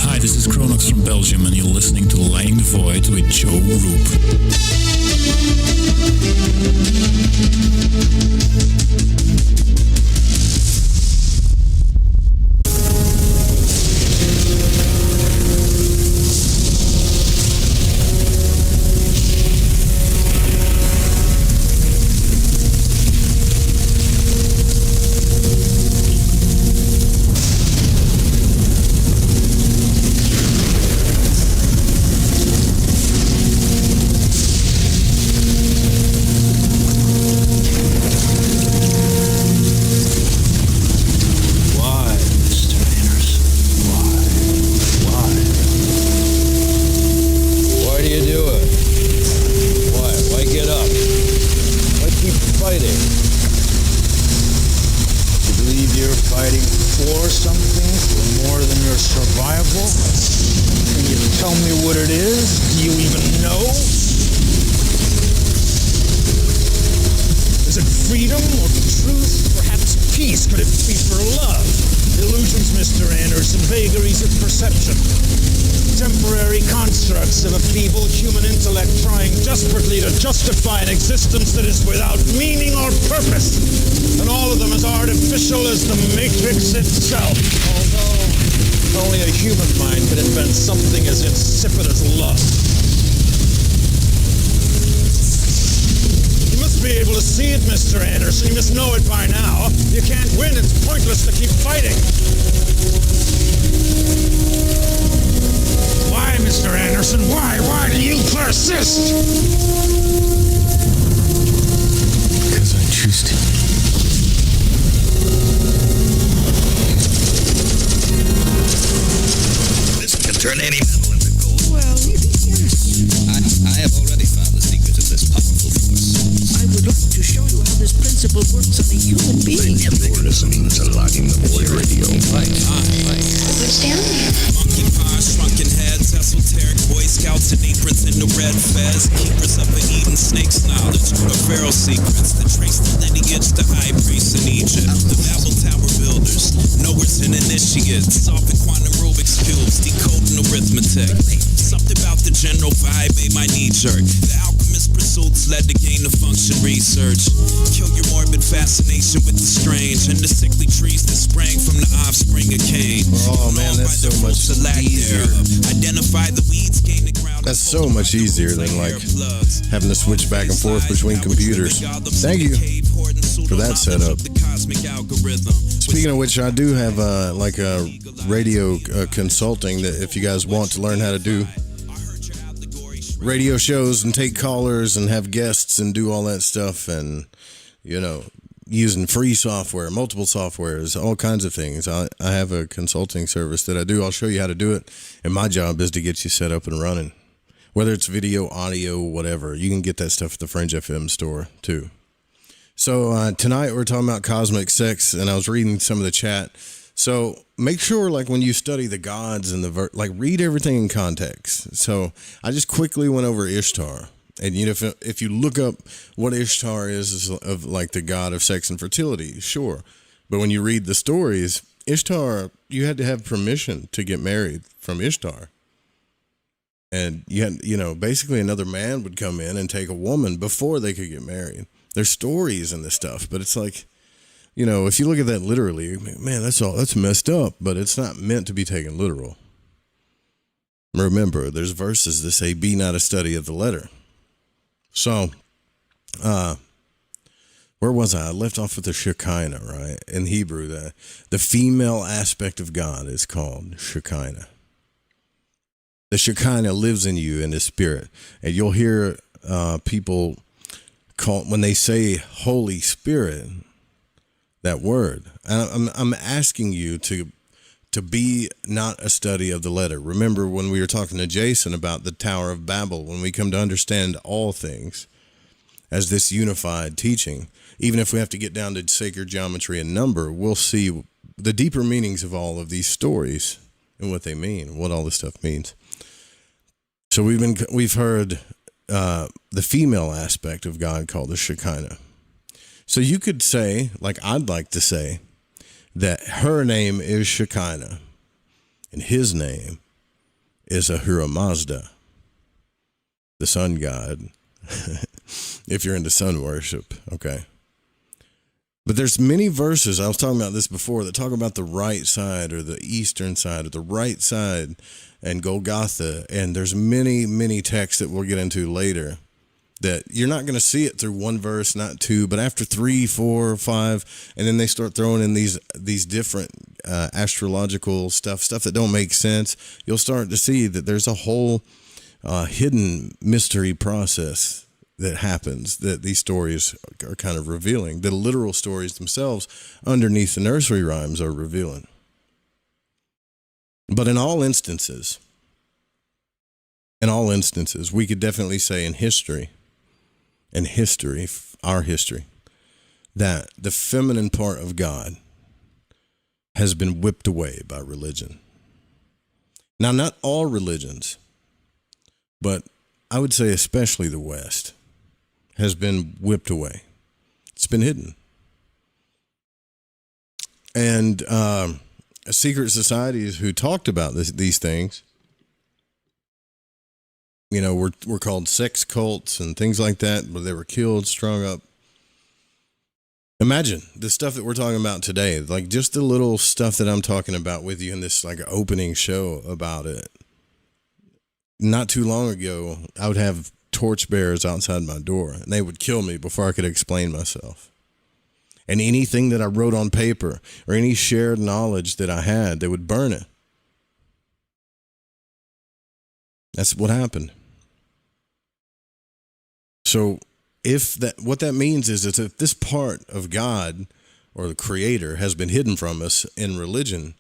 Hi, this is Kronox from Belgium, and you're listening to Lighting the Void with Joe Roop. what it is? Do you even know? Is it freedom or truth? Perhaps peace? Could it be for love? Illusions, Mr. Anderson, vagaries of perception. Temporary constructs of a feeble human intellect trying desperately to justify an existence that is without meaning or purpose. And all of them as artificial as the Matrix itself. Although only a human mind could invent something as insipid as love. You must be able to see it, Mr. Anderson. You must know it by now. You can't win. It's pointless to keep fighting. Why, Mr. Anderson? Why? Why do you persist? Because I choose to. This can turn any metal into gold. Well, yes. I have already found the secret of this powerful force. I would like to show you how this principle works on a human being. You're listening to Lighting the Void Radio. Monkey pies, shrunken heads, esoteric Boy Scouts and aprons in the red fez, keepers of an Eden snake's knowledge of pharaoh secrets that trace the lineage to high priests in Egypt. The Babel Tower builders, knowers and initiates, solving quantum Rubik's cubes, decoding arithmetic. Something about the general vibe made my knee jerk. The alchemist pursuits led to gain of function research. Kill your morbid fascination with the strange and the sickly trees that sprang from the offspring of Cain. Oh man, that's so much easier. Identify the weeds, gain the ground. That's so much easier than like having to switch back and forth between computers. Thank you for that setup. Speaking of which, I do have like a radio consulting that if you guys want to learn how to do radio shows and take callers and have guests and do all that stuff, and you know, using free software, multiple softwares, all kinds of things. I have a consulting service that I do. I'll show you how to do it, and my job is to get you set up and running. Whether it's video, audio, whatever, you can get that stuff at the Fringe FM store too. So tonight we're talking about cosmic sex, and I was reading some of the chat. So make sure, like, when you study the gods and like, read everything in context. So I just quickly went over Ishtar, and you know, if you look up what Ishtar is of like the god of sex and fertility, sure, but when you read the stories, Ishtar, you had to have permission to get married from Ishtar. And you had, you know, basically another man would come in and take a woman before they could get married. There's stories and this stuff, but it's like, you know, if you look at that literally, man, that's messed up, but it's not meant to be taken literal. Remember, there's verses that say, be not a study of the letter. So, where was I? I left off with the Shekinah, right? In Hebrew, the female aspect of God is called Shekinah. The Shekinah lives in you in the spirit. And you'll hear people call, when they say Holy Spirit, that word. I'm asking you to be not a study of the letter. Remember when we were talking to Jason about the Tower of Babel, when we come to understand all things as this unified teaching, even if we have to get down to sacred geometry and number, we'll see the deeper meanings of all of these stories and what they mean, what all this stuff means. So we've heard the female aspect of God called the Shekinah. So you could say, like I'd like to say, that her name is Shekinah and his name is Ahura Mazda, the sun god, if you're into sun worship, okay? But there's many verses, I was talking about this before, that talk about the right side or the eastern side or the right side and Golgotha, and there's many, many texts that we'll get into later that you're not going to see it through one verse, not two, but after 3, 4, 5, and then they start throwing in these different astrological stuff that don't make sense. You'll start to see that there's a whole hidden mystery process that happens that these stories are kind of revealing. The literal stories themselves underneath the nursery rhymes are revealing. But in all instances, we could definitely say in history, our history, that the feminine part of God has been whipped away by religion. Now, not all religions, but I would say especially the West has been whipped away. It's been hidden. And secret societies who talked about these things, were called sex cults and things like that, where they were killed, strung up. Imagine the stuff that we're talking about today, like just the little stuff that I'm talking about with you in this like opening show about it. Not too long ago, I would have torchbearers outside my door, and they would kill me before I could explain myself. And anything that I wrote on paper or any shared knowledge that I had, they would burn it. That's what happened. So what that means is that if this part of God or the Creator has been hidden from us in religion,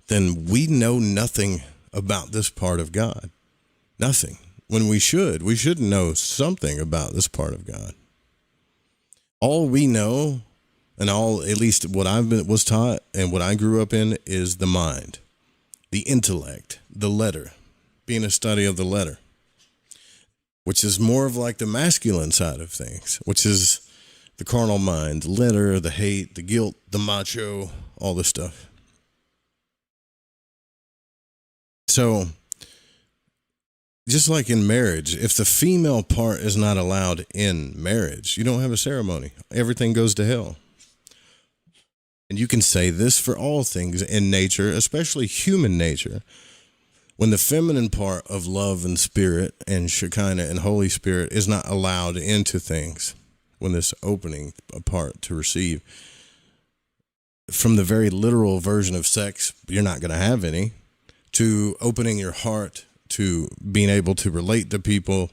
then we know nothing about this part of God. Nothing. When we should know something about this part of God. All we know, and at least what was taught and what I grew up in, is the mind, the intellect, the letter, being a study of the letter, which is more of like the masculine side of things, which is the carnal mind, the letter, the hate, the guilt, the macho, all this stuff. So, just like in marriage, if the female part is not allowed in marriage, you don't have a ceremony. Everything goes to hell. And you can say this for all things in nature, especially human nature. When the feminine part of love and spirit and Shekinah and Holy Spirit is not allowed into things, when this opening part to receive, from the very literal version of sex, you're not going to have any, to opening your heart, to being able to relate to people,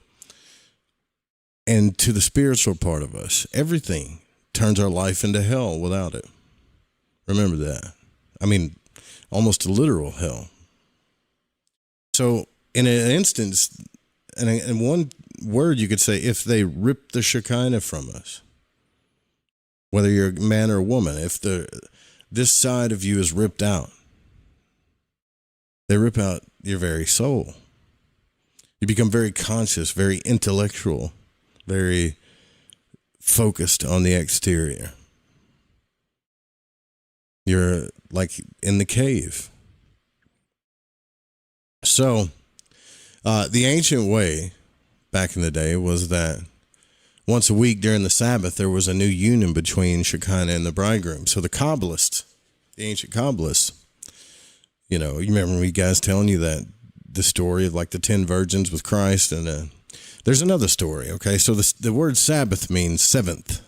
and to the spiritual part of us. Everything turns our life into hell without it. Remember that. I mean, almost a literal hell. So in an instance, and in one word you could say, if they rip the Shekinah from us, whether you're a man or a woman, if this side of you is ripped out, they rip out your very soul. You become very conscious, very intellectual, very focused on the exterior. You're like in the cave. So, the ancient way back in the day was that once a week during the Sabbath, there was a new union between Shekinah and the bridegroom. So the Kabbalists, the ancient Kabbalists, you remember me guys telling you that the story of like the 10 virgins with Christ, and there's another story. Okay, so the word Sabbath means seventh,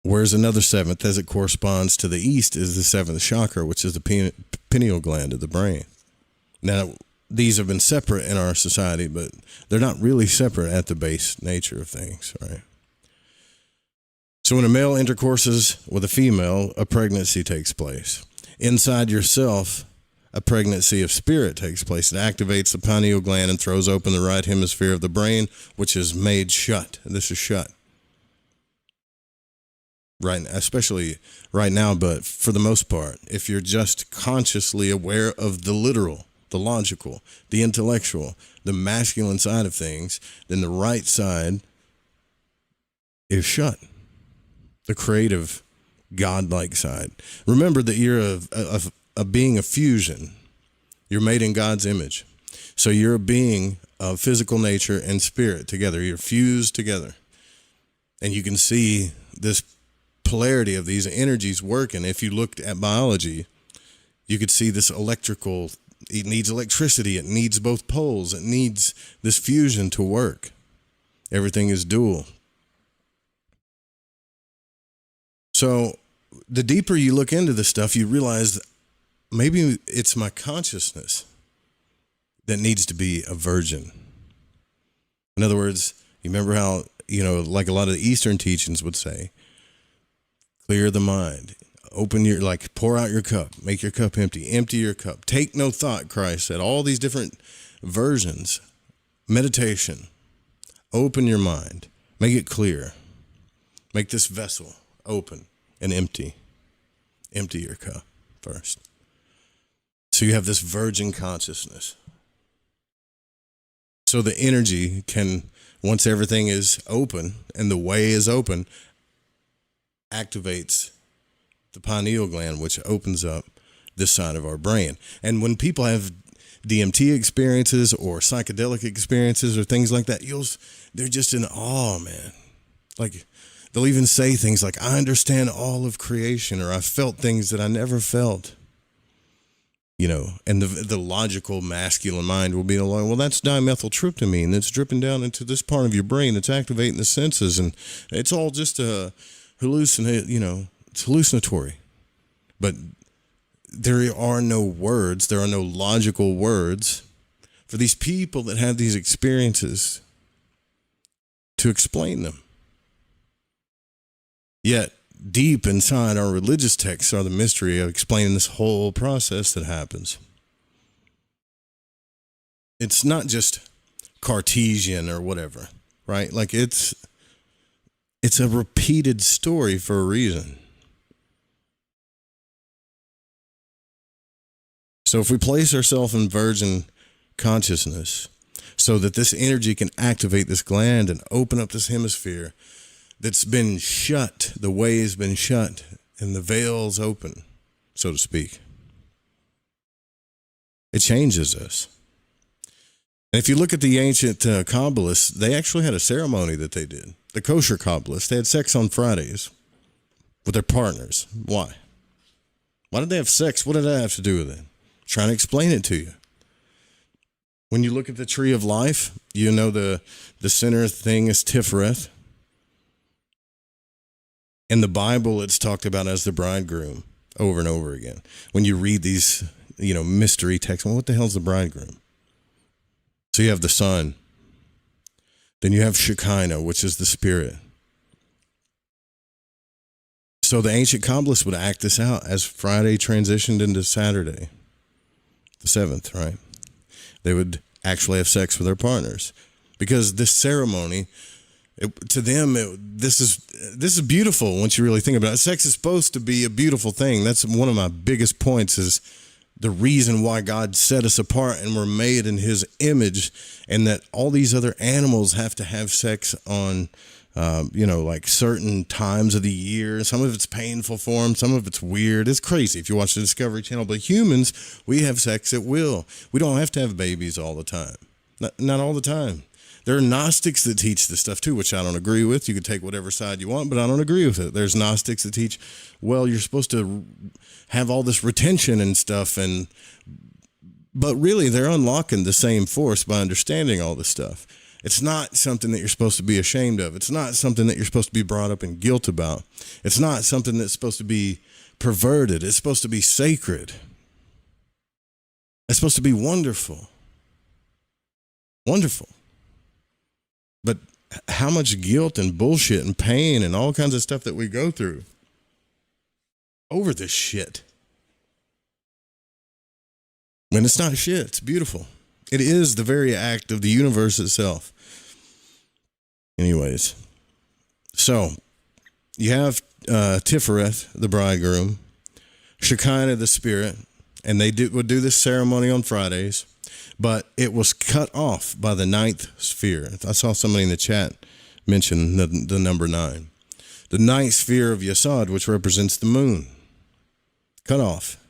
whereas another seventh, as it corresponds to the east, is the seventh chakra, which is the pineal gland of the brain. Now, these have been separate in our society, but they're not really separate at the base nature of things, right? So when a male intercourses with a female, a pregnancy takes place. Inside yourself, a pregnancy of spirit takes place. It activates the pineal gland and throws open the right hemisphere of the brain, which is made shut. This is shut. Right, especially right now, but for the most part, if you're just consciously aware of the literal, the logical, the intellectual, the masculine side of things, then the right side is shut. The creative, godlike side. Remember that you're a being of fusion. You're made in God's image. So you're a being of physical nature and spirit together. You're fused together. And you can see this polarity of these energies working. If you looked at biology, you could see this electrical. It needs electricity. It needs both poles. It needs this fusion to work. Everything is dual. So the deeper you look into this stuff, you realize maybe it's my consciousness that needs to be a virgin. In other words, you remember how, like a lot of the Eastern teachings would say, clear the mind. Pour out your cup, make your cup empty your cup. Take no thought, Christ said. All these different versions. Meditation. Open your mind. Make it clear. Make this vessel open and empty. Empty your cup first. So you have this virgin consciousness. So the energy can, once everything is open and the way is open, activates the pineal gland, which opens up this side of our brain. And when people have DMT experiences or psychedelic experiences or things like that, they're just in awe, man. Like, they'll even say things like, I understand all of creation, or I felt things that I never felt. And the logical masculine mind will be like, well, that's dimethyltryptamine that's dripping down into this part of your brain. It's activating the senses, and it's all just a it's hallucinatory. But there are no words, there are no logical words for these people that have these experiences to explain them. Yet, deep inside our religious texts are the mystery of explaining this whole process that happens. It's not just Cartesian or whatever, right? Like it's a repeated story for a reason. So if we place ourselves in virgin consciousness so that this energy can activate this gland and open up this hemisphere that's been shut, the way has been shut, and the veil's open, so to speak, it changes us. And if you look at the ancient Kabbalists, they actually had a ceremony that they did. The kosher Kabbalists, they had sex on Fridays with their partners. Why? Why did they have sex? What did that have to do with it? Trying to explain it to you. When you look at the tree of life, the center thing is Tifereth. In the Bible, it's talked about as the bridegroom over and over again. When you read these, mystery texts, well, what the hell's the bridegroom? So you have the sun. Then you have Shekinah, which is the spirit. So the ancient Kabbalists would act this out as Friday transitioned into Saturday, the 7th, right? They would actually have sex with their partners because this ceremony, to them, this is beautiful once you really think about it. Sex is supposed to be a beautiful thing. That's one of my biggest points, is the reason why God set us apart and we're made in his image, and that all these other animals have to have sex on, like certain times of the year. Some of it's painful for them. Some of it's weird. It's crazy if you watch the Discovery Channel. But humans, we have sex at will. We don't have to have babies all the time. Not all the time. There are Gnostics that teach this stuff too, which I don't agree with. You can take whatever side you want, but I don't agree with it. There's Gnostics that teach, well, you're supposed to have all this retention and stuff, but really they're unlocking the same force by understanding all this stuff. It's not something that you're supposed to be ashamed of. It's not something that you're supposed to be brought up in guilt about. It's not something that's supposed to be perverted. It's supposed to be sacred. It's supposed to be wonderful. Wonderful. But how much guilt and bullshit and pain and all kinds of stuff that we go through over this shit. When it's not shit, it's beautiful. It is the very act of the universe itself. Anyways, so you have Tifereth, the bridegroom, Shekinah, the spirit, and they would do this ceremony on Fridays. But it was cut off by the 9th sphere. I saw somebody in the chat mention the number 9. The 9th sphere of Yesod, which represents the moon. Cut off.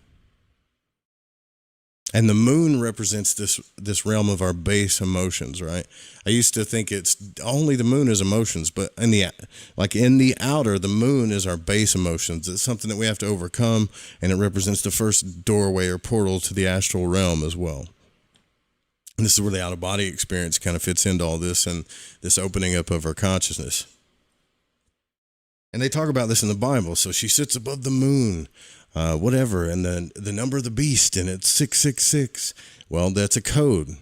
And the moon represents this realm of our base emotions, right? I used to think it's only the moon is emotions, but in the outer, the moon is our base emotions. It's something that we have to overcome, and it represents the first doorway or portal to the astral realm as well. And this is where the out-of-body experience kind of fits into all this and this opening up of our consciousness. And they talk about this in the Bible. So she sits above the moon, whatever, and then the number of the beast, and it's 666. Well, that's a code.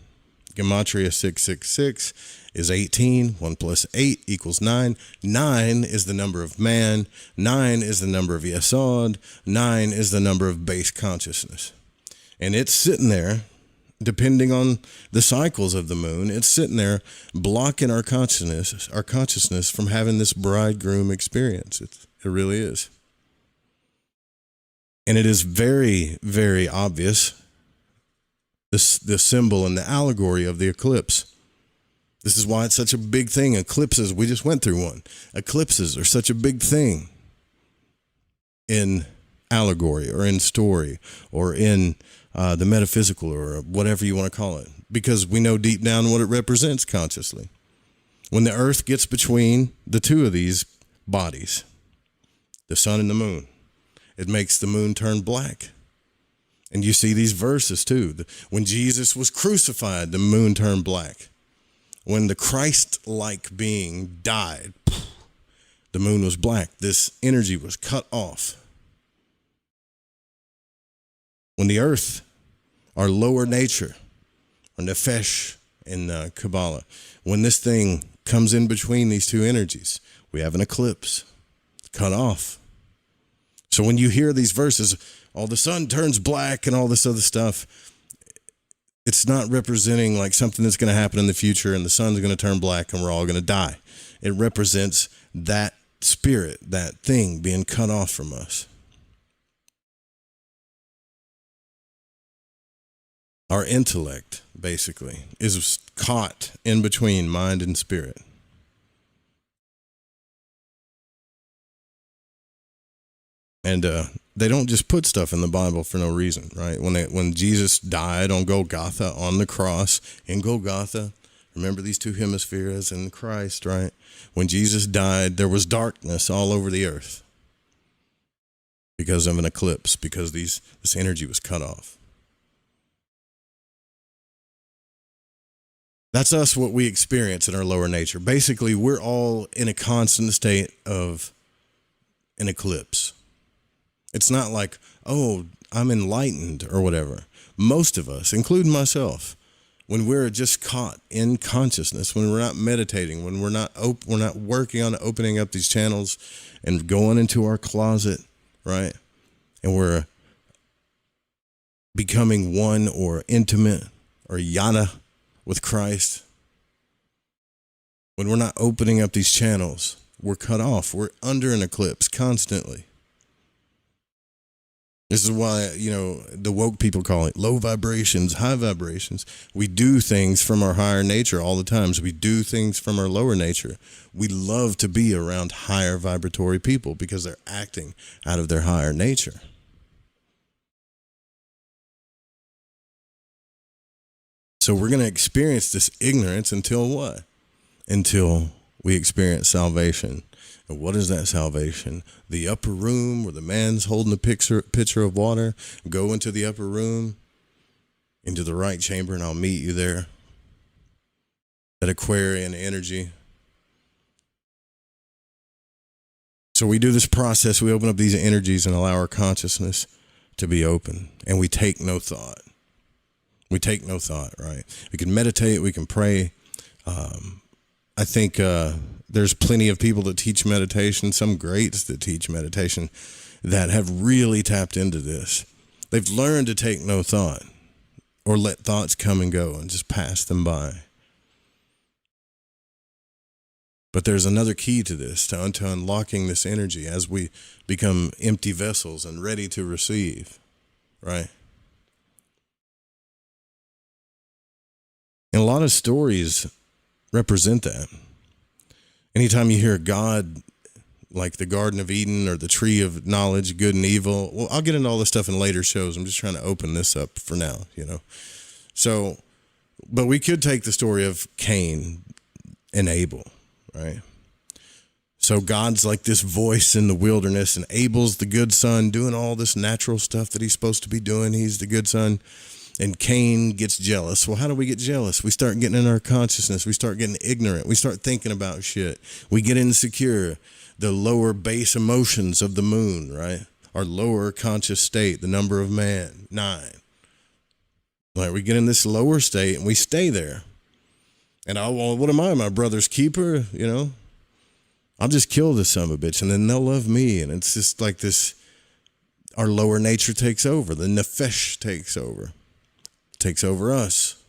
Gematria 666 is 18. 1 plus 8 equals 9. 9 is the number of man. 9 is the number of Yesod. 9 is the number of base consciousness. And it's sitting there. Depending on the cycles of the moon, it's sitting there blocking our consciousness from having this bridegroom experience. It really is. And it is very, very obvious, the symbol and the allegory of the eclipse. This is why it's such a big thing. Eclipses, we just went through one. Eclipses are such a big thing in allegory or in story or in the metaphysical or whatever you want to call it, because we know deep down what it represents consciously. When the earth gets between the two of these bodies, the sun and the moon, it makes the moon turn black. And you see these verses too. When Jesus was crucified, the moon turned black. When the Christ-like being died, the moon was black. This energy was cut off. When the earth, our lower nature, or nefesh in Kabbalah, when this thing comes in between these two energies, we have an eclipse. It's cut off. So when you hear these verses, all the sun turns black and all this other stuff, it's not representing like something that's going to happen in the future and the sun's going to turn black and we're all going to die. It represents that spirit, that thing being cut off from us. Our intellect, basically, is caught in between mind and spirit. And they don't just put stuff in the Bible for no reason, right? When Jesus died on Golgotha, on the cross, in Golgotha, remember these two hemispheres in Christ, right? When Jesus died, there was darkness all over the earth because of an eclipse, because this energy was cut off. That's us, what we experience in our lower nature. Basically, we're all in a constant state of an eclipse. It's not like, oh, I'm enlightened or whatever. Most of us, including myself, when we're just caught in consciousness, when we're not meditating, when we're not working on opening up these channels and going into our closet, right? And we're becoming one or intimate or yada with Christ. When we're not opening up these channels, we're cut off. We're under an eclipse constantly. This is why, the woke people call it low vibrations, high vibrations. We do things from our higher nature all the time. So we do things from our lower nature. We love to be around higher vibratory people because they're acting out of their higher nature. So we're going to experience this ignorance until what? Until we experience salvation. And what is that salvation? The upper room where the man's holding a pitcher of water. Go into the upper room, into the right chamber, and I'll meet you there. That Aquarian energy. So we do this process. We open up these energies and allow our consciousness to be open. And we take no thought. We take no thought, right? We can meditate. We can pray. I think there's plenty of people that teach meditation, some greats that teach meditation, that have really tapped into this. They've learned to take no thought or let thoughts come and go and just pass them by. But there's another key to this, to unlocking this energy as we become empty vessels and ready to receive, right? And a lot of stories represent that. Anytime you hear God, like the Garden of Eden or the tree of knowledge, good and evil. Well, I'll get into all this stuff in later shows. I'm just trying to open this up for now, So, but we could take the story of Cain and Abel, right? So God's like this voice in the wilderness, and Abel's the good son doing all this natural stuff that he's supposed to be doing. He's the good son. And Cain gets jealous. Well, how do we get jealous? We start getting in our consciousness. We start getting ignorant. We start thinking about shit. We get insecure. The lower base emotions of the moon, right? Our lower conscious state, the number of man, 9. Like we get in this lower state and we stay there. And what am I, my brother's keeper? I'll just kill this son of a bitch and then they'll love me. And it's just like this, our lower nature takes over. The nefesh takes over. Takes over us.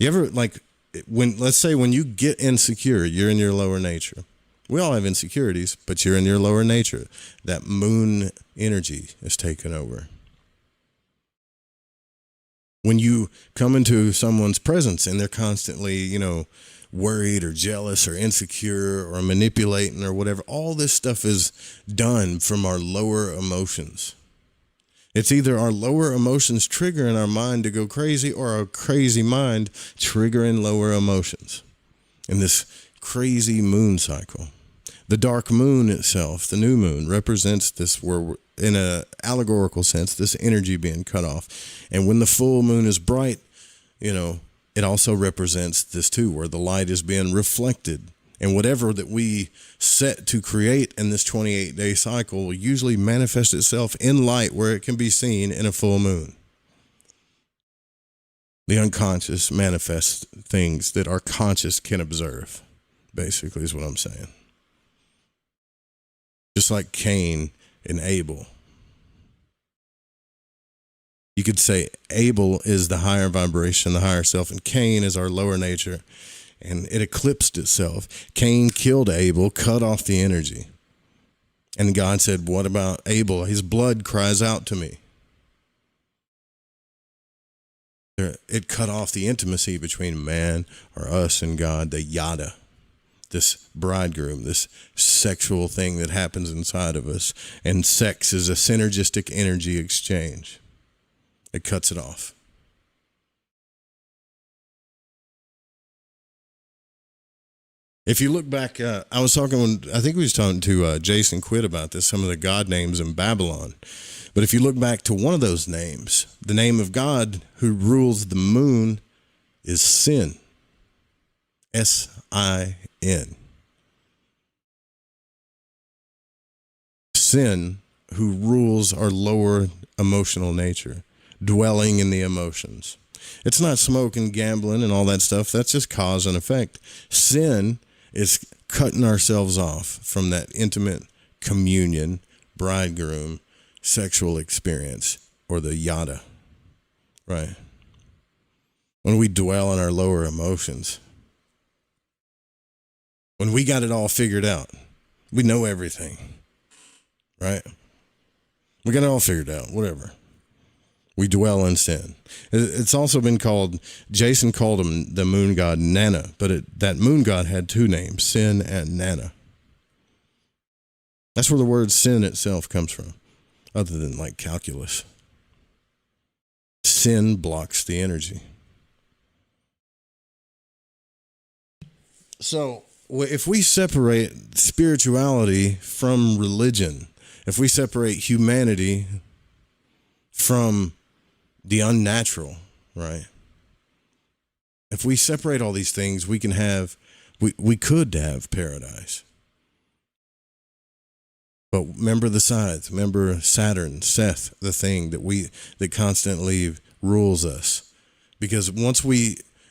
You ever, let's say when you get insecure, you're in your lower nature. We all have insecurities, but you're in your lower nature. That moon energy is taken over. When you come into someone's presence and they're constantly, worried or jealous or insecure or manipulating or whatever, all this stuff is done from our lower emotions. It's either our lower emotions triggering our mind to go crazy or our crazy mind triggering lower emotions in this crazy moon cycle. The dark moon itself, the new moon, represents this, where in an allegorical sense, this energy being cut off. And when the full moon is bright, it also represents this too, where the light is being reflected. And whatever that we set to create in this 28-day cycle will usually manifest itself in light where it can be seen in a full moon. The unconscious manifests things that our conscious can observe, basically is what I'm saying. Just like Cain and Abel. You could say Abel is the higher vibration, the higher self, and Cain is our lower nature. And it eclipsed itself. Cain killed Abel, cut off the energy. And God said, what about Abel? His blood cries out to me. It cut off the intimacy between man or us and God, the yada, this bridegroom, this sexual thing that happens inside of us. And sex is a synergistic energy exchange. It cuts it off. If you look back, I think we was talking to Jason Quidd about this, some of the God names in Babylon. But if you look back to one of those names, the name of God who rules the moon is Sin. S-I-N. Sin, who rules our lower emotional nature, dwelling in the emotions. It's not smoking, gambling, and all that stuff. That's just cause and effect. Sin is cutting ourselves off from that intimate communion, bridegroom, sexual experience, or the yada, right? When we dwell in our lower emotions, when we got it all figured out, we know everything, right? We got it all figured out, whatever. We dwell in sin. It's also been called, Jason called him the moon god Nana, but that moon god had two names, Sin and Nana. That's where the word sin itself comes from, other than like calculus. Sin blocks the energy. So if we separate spirituality from religion, if we separate humanity from the unnatural, right? If we separate all these things, we could have paradise. But remember the scythe, remember Saturn, Seth, the thing that constantly rules us. Because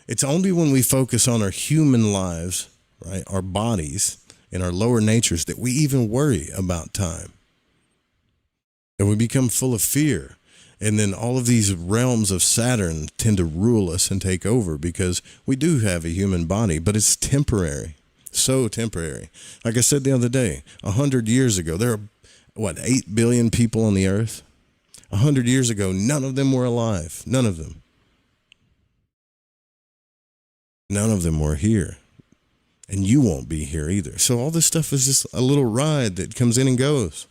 it's only when we focus on our human lives, right, our bodies and our lower natures, that we even worry about time. And we become full of fear. And then all of these realms of Saturn tend to rule us and take over, because we do have a human body, but it's temporary. So temporary. Like I said the other day, 100 years ago, there are, 8 billion people on the earth? 100 years ago, none of them were alive. None of them. None of them were here. And you won't be here either. So all this stuff is just a little ride that comes in and goes.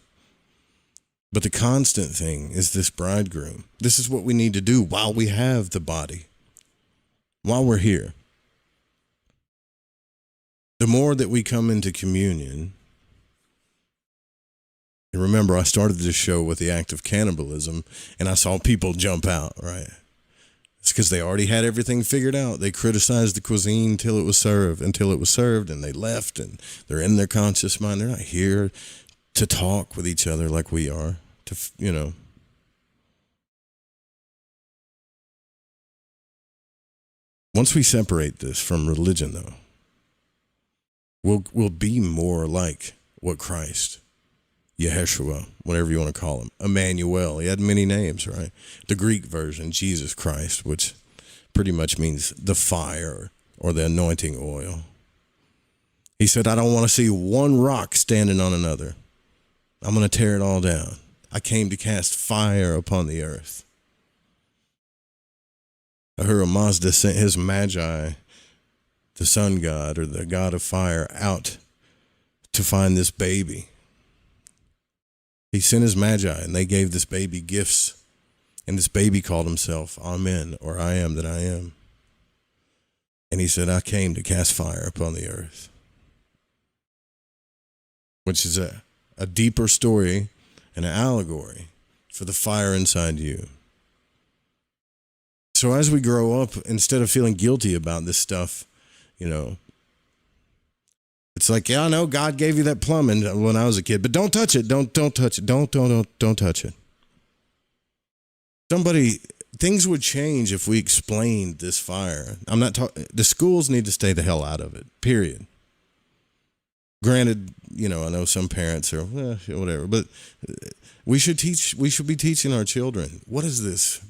But the constant thing is this bridegroom. This is what we need to do while we have the body, while we're here. The more that we come into communion, and remember, I started this show with the act of cannibalism, and I saw people jump out, right? It's because they already had everything figured out. They criticized the cuisine until it was served, and they left, and they're in their conscious mind. They're not here to talk with each other like we are, Once we separate this from religion, though, we'll be more like what Christ, Yeshua, whatever you want to call him, Emmanuel. He had many names, right? The Greek version, Jesus Christ, which pretty much means the fire or the anointing oil. He said, I don't want to see one rock standing on another. I'm going to tear it all down. I came to cast fire upon the earth. Ahura Mazda sent his magi, the sun god or the god of fire, out to find this baby. He sent his magi and they gave this baby gifts. And this baby called himself Amen, or I am that I am. And he said, I came to cast fire upon the earth. Which is a deeper story and an allegory for the fire inside you. So as we grow up, instead of feeling guilty about this stuff, you know, it's like, yeah, I know God gave you that plumbing when I was a kid, but don't touch it. Don't touch it. Don't touch it. Things would change if we explained this fire. I'm not talking, the schools need to stay the hell out of it, period. Granted, you know, I know some parents are, whatever, but we should be teaching our children, what is this?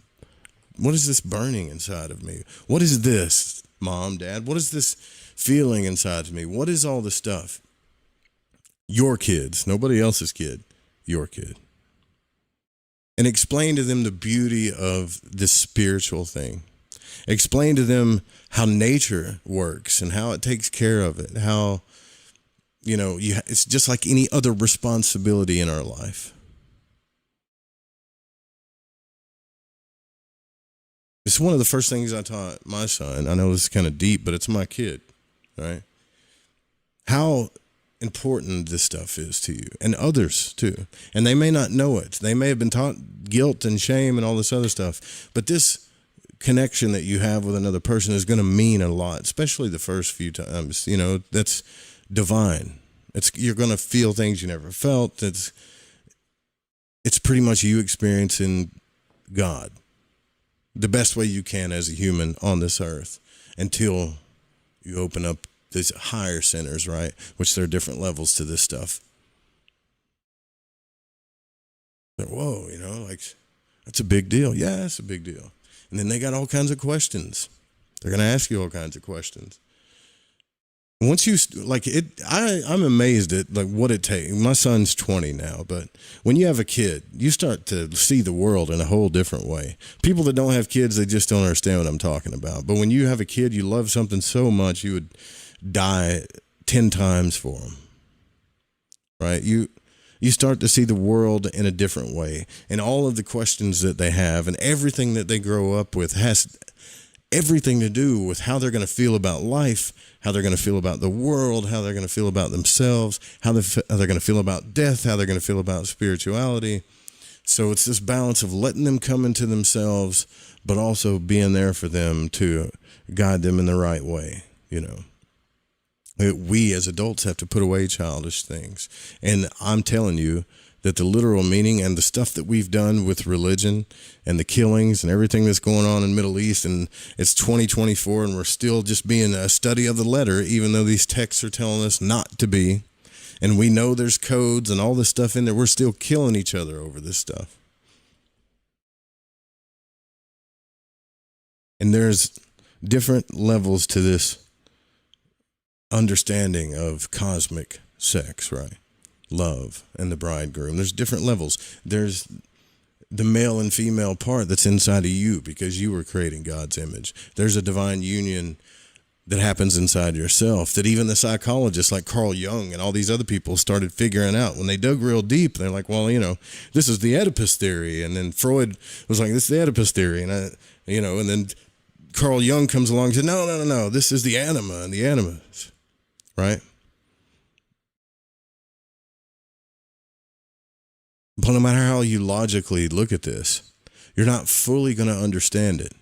What is this burning inside of me? What is this, Mom, Dad? What is this feeling inside of me? What is all this stuff? Your kids, nobody else's kid, your kid. And explain to them the beauty of this spiritual thing. Explain to them how nature works and how it takes care of it. How, you know, it's just like any other responsibility in our life. It's one of the first things I taught my son. I know this is kind of deep, but it's my kid, right? How important this stuff is to you and others too. And they may not know it. They may have been taught guilt and shame and all this other stuff, but this connection that you have with another person is going to mean a lot, especially the first few times. You know, that's divine. You're going to feel things you never felt. It's pretty much you experiencing God the best way you can as a human on this earth until you open up these higher centers, right? Which there are different levels to this stuff. But whoa, you know, like, that's a big deal. Yeah, it's a big deal. And then they got all kinds of questions. They're going to ask you all kinds of questions. Once you, like, I'm amazed at, like, what it takes. My son's 20 now, but when you have a kid, you start to see the world in a whole different way. People that don't have kids, they just don't understand what I'm talking about. But when you have a kid, you love something so much, you would die 10 times for them, right? You start to see the world in a different way, and all of the questions that they have and everything that they grow up with has everything to do with how they're going to feel about life, how they're going to feel about the world, how they're going to feel about themselves, how they're going to feel about death, how they're going to feel about spirituality. So it's this balance of letting them come into themselves, but also being there for them to guide them in the right way, you know. We as adults have to put away childish things. And I'm telling you that the literal meaning and the stuff that we've done with religion and the killings and everything that's going on in the Middle East, and it's 2024 and we're still just being a study of the letter, even though these texts are telling us not to be. And we know there's codes and all this stuff in there. We're still killing each other over this stuff. And there's different levels to this understanding of cosmic sex, right? Love and the bridegroom. There's different levels. There's the male and female part that's inside of you because you were creating God's image. There's a divine union that happens inside yourself that even the psychologists like Carl Jung and all these other people started figuring out when they dug real deep. They're like, well, you know, this is the Oedipus theory. And then Freud was like, this is the Oedipus theory. And and then Carl Jung comes along and said, no, this is the anima and the animus. Right? But no matter how you logically look at this, you're not fully going to understand it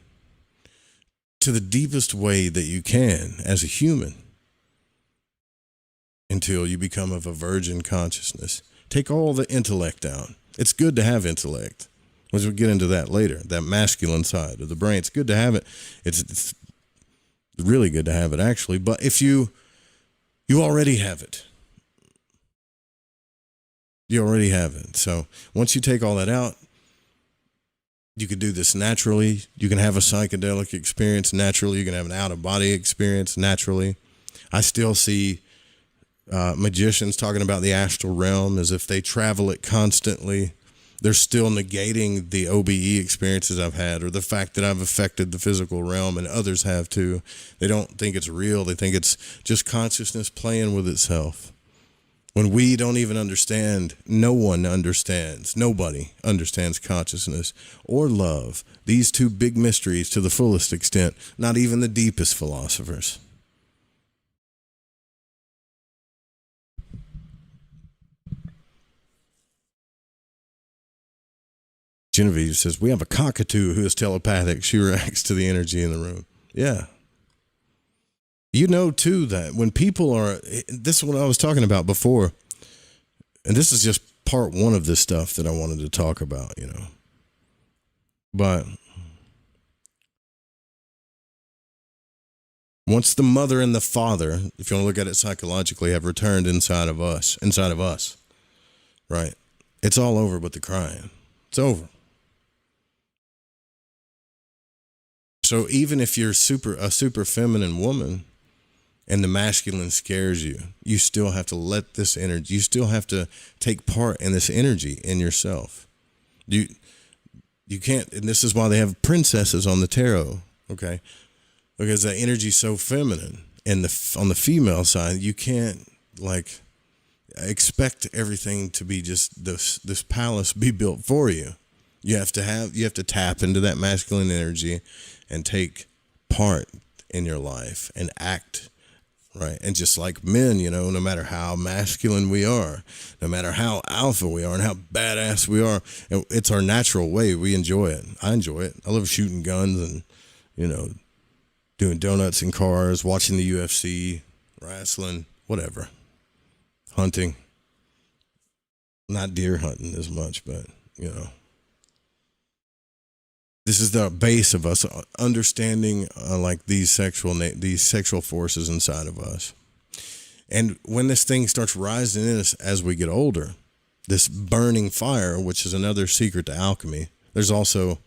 to the deepest way that you can as a human until you become of a virgin consciousness. Take all the intellect out. It's good to have intellect. We'll get into that later, that masculine side of the brain. It's good to have it. It's really good to have it, actually. But if you already have it. You already have it. So once you take all that out, you can do this naturally. You can have a psychedelic experience naturally. You can have an out-of-body experience naturally. I still see magicians talking about the astral realm as if they travel it constantly. They're still negating the OBE experiences I've had, or the fact that I've affected the physical realm, and others have too. They don't think it's real. They think it's just consciousness playing with itself. When we don't even understand, no one understands, nobody understands consciousness or love, these two big mysteries to the fullest extent, not even the deepest philosophers. Genevieve says, we have a cockatoo who is telepathic. She reacts to the energy in the room. Yeah. You know, too, that when people are, this is what I was talking about before, and this is just part one of this stuff that I wanted to talk about, you know. But once the mother and the father, if you want to look at it psychologically, have returned inside of us, right? It's all over but the crying. It's over. So even if you're a super feminine woman and the masculine scares you, you still have to let this energy, you still have to take part in this energy in yourself. You can't, and this is why they have princesses on the tarot, okay? Because that energy's so feminine. And on the female side, you can't like expect everything to be just this palace be built for you. You have to tap into that masculine energy and take part in your life and act, right? And just like men, you know, no matter how masculine we are, no matter how alpha we are and how badass we are, it's our natural way. We enjoy it. I enjoy it. I love shooting guns and, you know, doing donuts in cars, watching the UFC, wrestling, whatever. Hunting. Not deer hunting as much, but, you know. This is the base of us understanding like these sexual forces inside of us. And when this thing starts rising in us as we get older, this burning fire, which is another secret to alchemy, there's also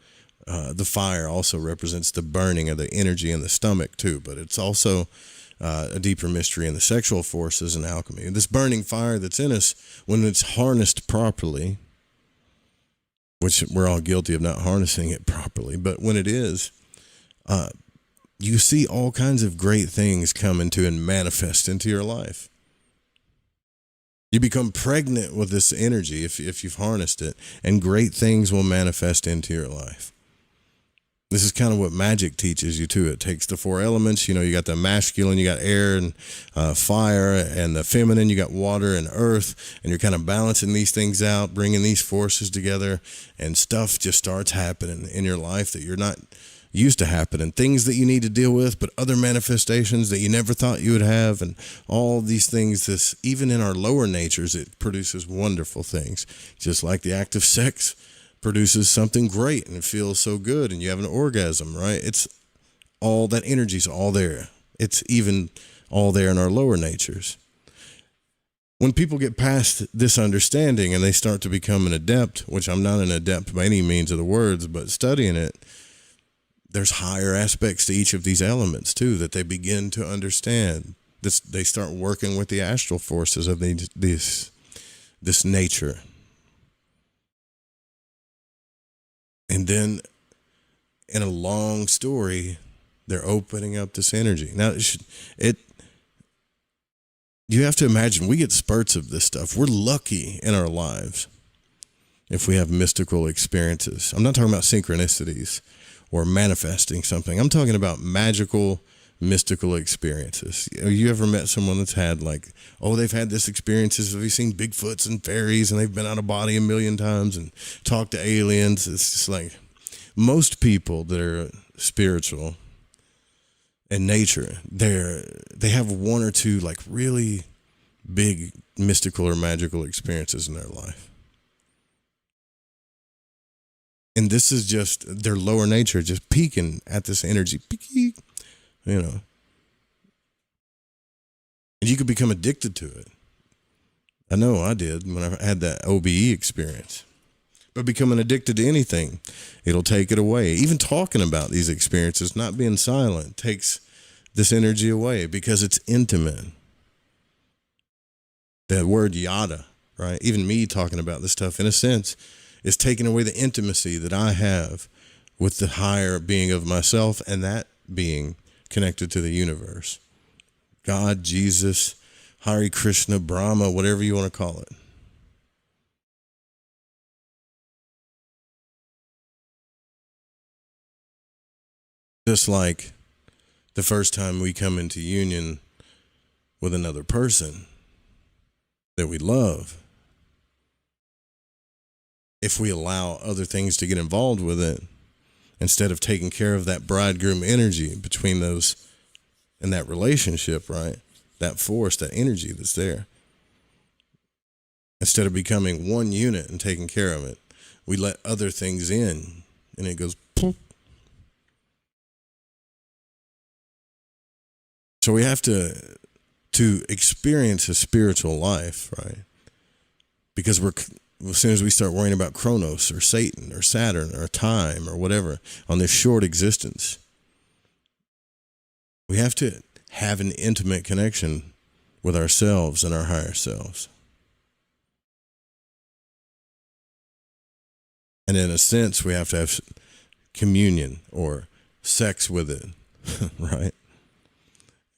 the fire also represents the burning of the energy in the stomach too, but it's also a deeper mystery in the sexual forces in alchemy. This burning fire that's in us, when it's harnessed properly, which we're all guilty of not harnessing it properly, but when it is, you see all kinds of great things come into and manifest into your life. You become pregnant with this energy if you've harnessed it, and great things will manifest into your life. This is kind of what magic teaches you too. It takes the four elements. You know, you got the masculine, you got air and fire, and the feminine, you got water and earth, and you're kind of balancing these things out, bringing these forces together, and stuff just starts happening in your life that you're not used to happening. Things that you need to deal with, but other manifestations that you never thought you would have, and all these things, even in our lower natures, it produces wonderful things. Just like the act of sex produces something great and it feels so good and you have an orgasm, right? It's all that energy's all there. It's even all there in our lower natures. When people get past this understanding and they start to become an adept, which I'm not an adept by any means of the words, but studying it, there's higher aspects to each of these elements too that they begin to understand. They start working with the astral forces of this nature. And then in a long story, they're opening up this energy. Now, you have to imagine, we get spurts of this stuff. We're lucky in our lives if we have mystical experiences. I'm not talking about synchronicities or manifesting something. I'm talking about magical, mystical experiences. You ever met someone that's had they've had this experiences? Have you seen Bigfoots and fairies and they've been out of body 1 million times and talked to aliens? It's just like most people that are spiritual in nature, they have one or two like really big mystical or magical experiences in their life. And this is just their lower nature just peaking at this energy. Peak. You know, and you could become addicted to it. I know I did when I had that OBE experience. But becoming addicted to anything, it'll take it away. Even talking about these experiences, not being silent, takes this energy away because it's intimate. The word yada, right? Even me talking about this stuff, in a sense, It's taking away the intimacy that I have with the higher being of myself, and that being connected to the universe. God, Jesus, Hare Krishna, Brahma, whatever you want to call it. Just like the first time we come into union with another person that we love, if we allow other things to get involved with it, instead of taking care of that bridegroom energy between those in that relationship, right? That force, that energy that's there. Instead of becoming one unit and taking care of it, we let other things in and it goes poof. So we have to experience a spiritual life, right? Because as soon as we start worrying about Kronos or Satan or Saturn or time or whatever on this short existence, we have to have an intimate connection with ourselves and our higher selves. And in a sense, we have to have communion or sex with it, right?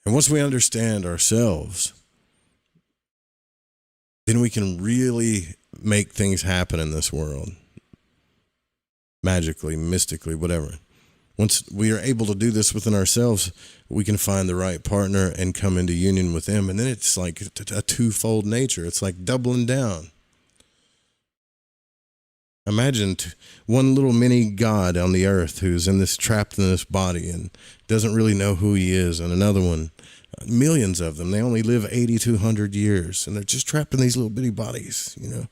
And once we understand ourselves, then we can really make things happen in this world. Magically, mystically, whatever. Once we are able to do this within ourselves, we can find the right partner and come into union with them. And then it's like a twofold nature. It's like doubling down. Imagine one little mini God on the earth who's trapped in this body and doesn't really know who he is. And another one, millions of them, they only live 80 to 100 years. And they're just trapped in these little bitty bodies, you know.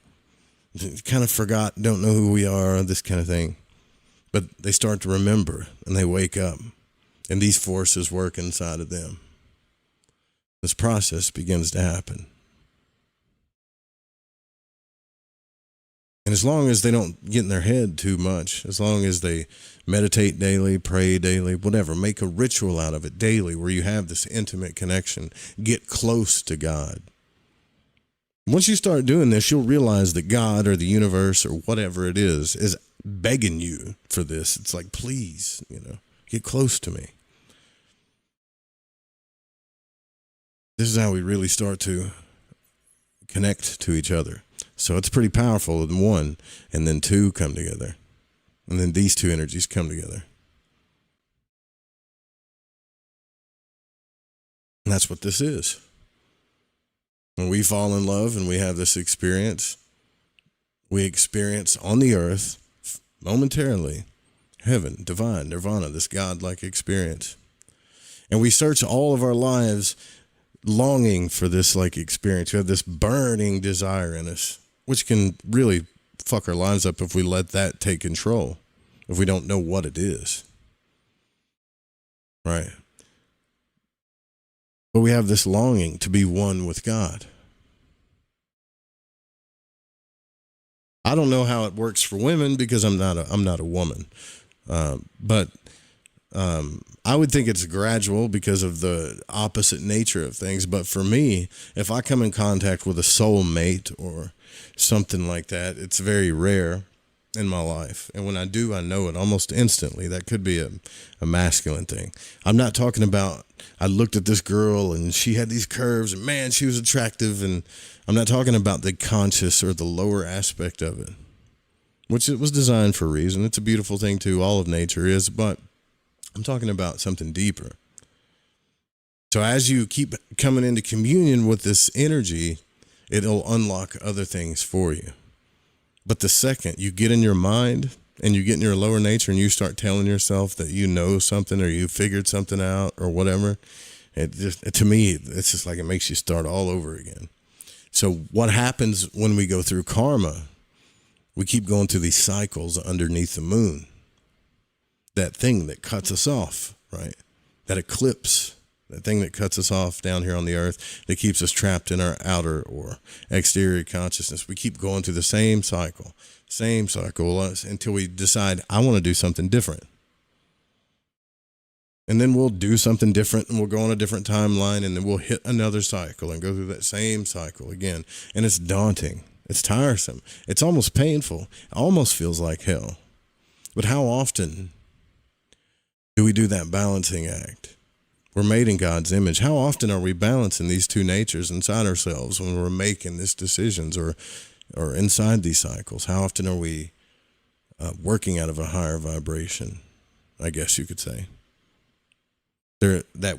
Kind of forgot, don't know who we are, this kind of thing. But they start to remember and they wake up. And these forces work inside of them. This process begins to happen. And as long as they don't get in their head too much, as long as they meditate daily, pray daily, whatever, make a ritual out of it daily where you have this intimate connection, get close to God. Once you start doing this, you'll realize that God or the universe or whatever it is begging you for this. It's like, please, get close to me. This is how we really start to connect to each other. So it's pretty powerful in one, and then two come together. And then these two energies come together. And that's what this is. When we fall in love and we have this experience, we experience on the earth, momentarily, heaven, divine, nirvana, this God-like experience. And we search all of our lives longing for this experience. We have this burning desire in us, which can really fuck our lives up if we let that take control, if we don't know what it is. Right? But we have this longing to be one with God. I don't know how it works for women because I'm not a woman. But I would think it's gradual because of the opposite nature of things. But for me, if I come in contact with a soulmate or something like that, it's very rare in my life. And when I do, I know it almost instantly. That could be a masculine thing. I'm not talking about, I looked at this girl and she had these curves and man, she was attractive. And I'm not talking about the conscious or the lower aspect of it, which it was designed for a reason. It's a beautiful thing too. All of nature is, but I'm talking about something deeper. So as you keep coming into communion with this energy, it'll unlock other things for you. But the second you get in your mind and you get in your lower nature and you start telling yourself that you know something or you figured something out or whatever, to me, it's just like it makes you start all over again. So what happens when we go through karma? We keep going through these cycles underneath the moon. That thing that cuts us off, right? That eclipse, that thing that cuts us off down here on the earth, that keeps us trapped in our outer or exterior consciousness. We keep going through the same cycle until we decide, I want to do something different. And then we'll do something different and we'll go on a different timeline and then we'll hit another cycle and go through that same cycle again. And it's daunting. It's tiresome. It's almost painful. It almost feels like hell. But how often do we do that balancing act? We're made in God's image. How often are we balancing these two natures inside ourselves when we're making these decisions or inside these cycles? How often are we working out of a higher vibration, I guess you could say?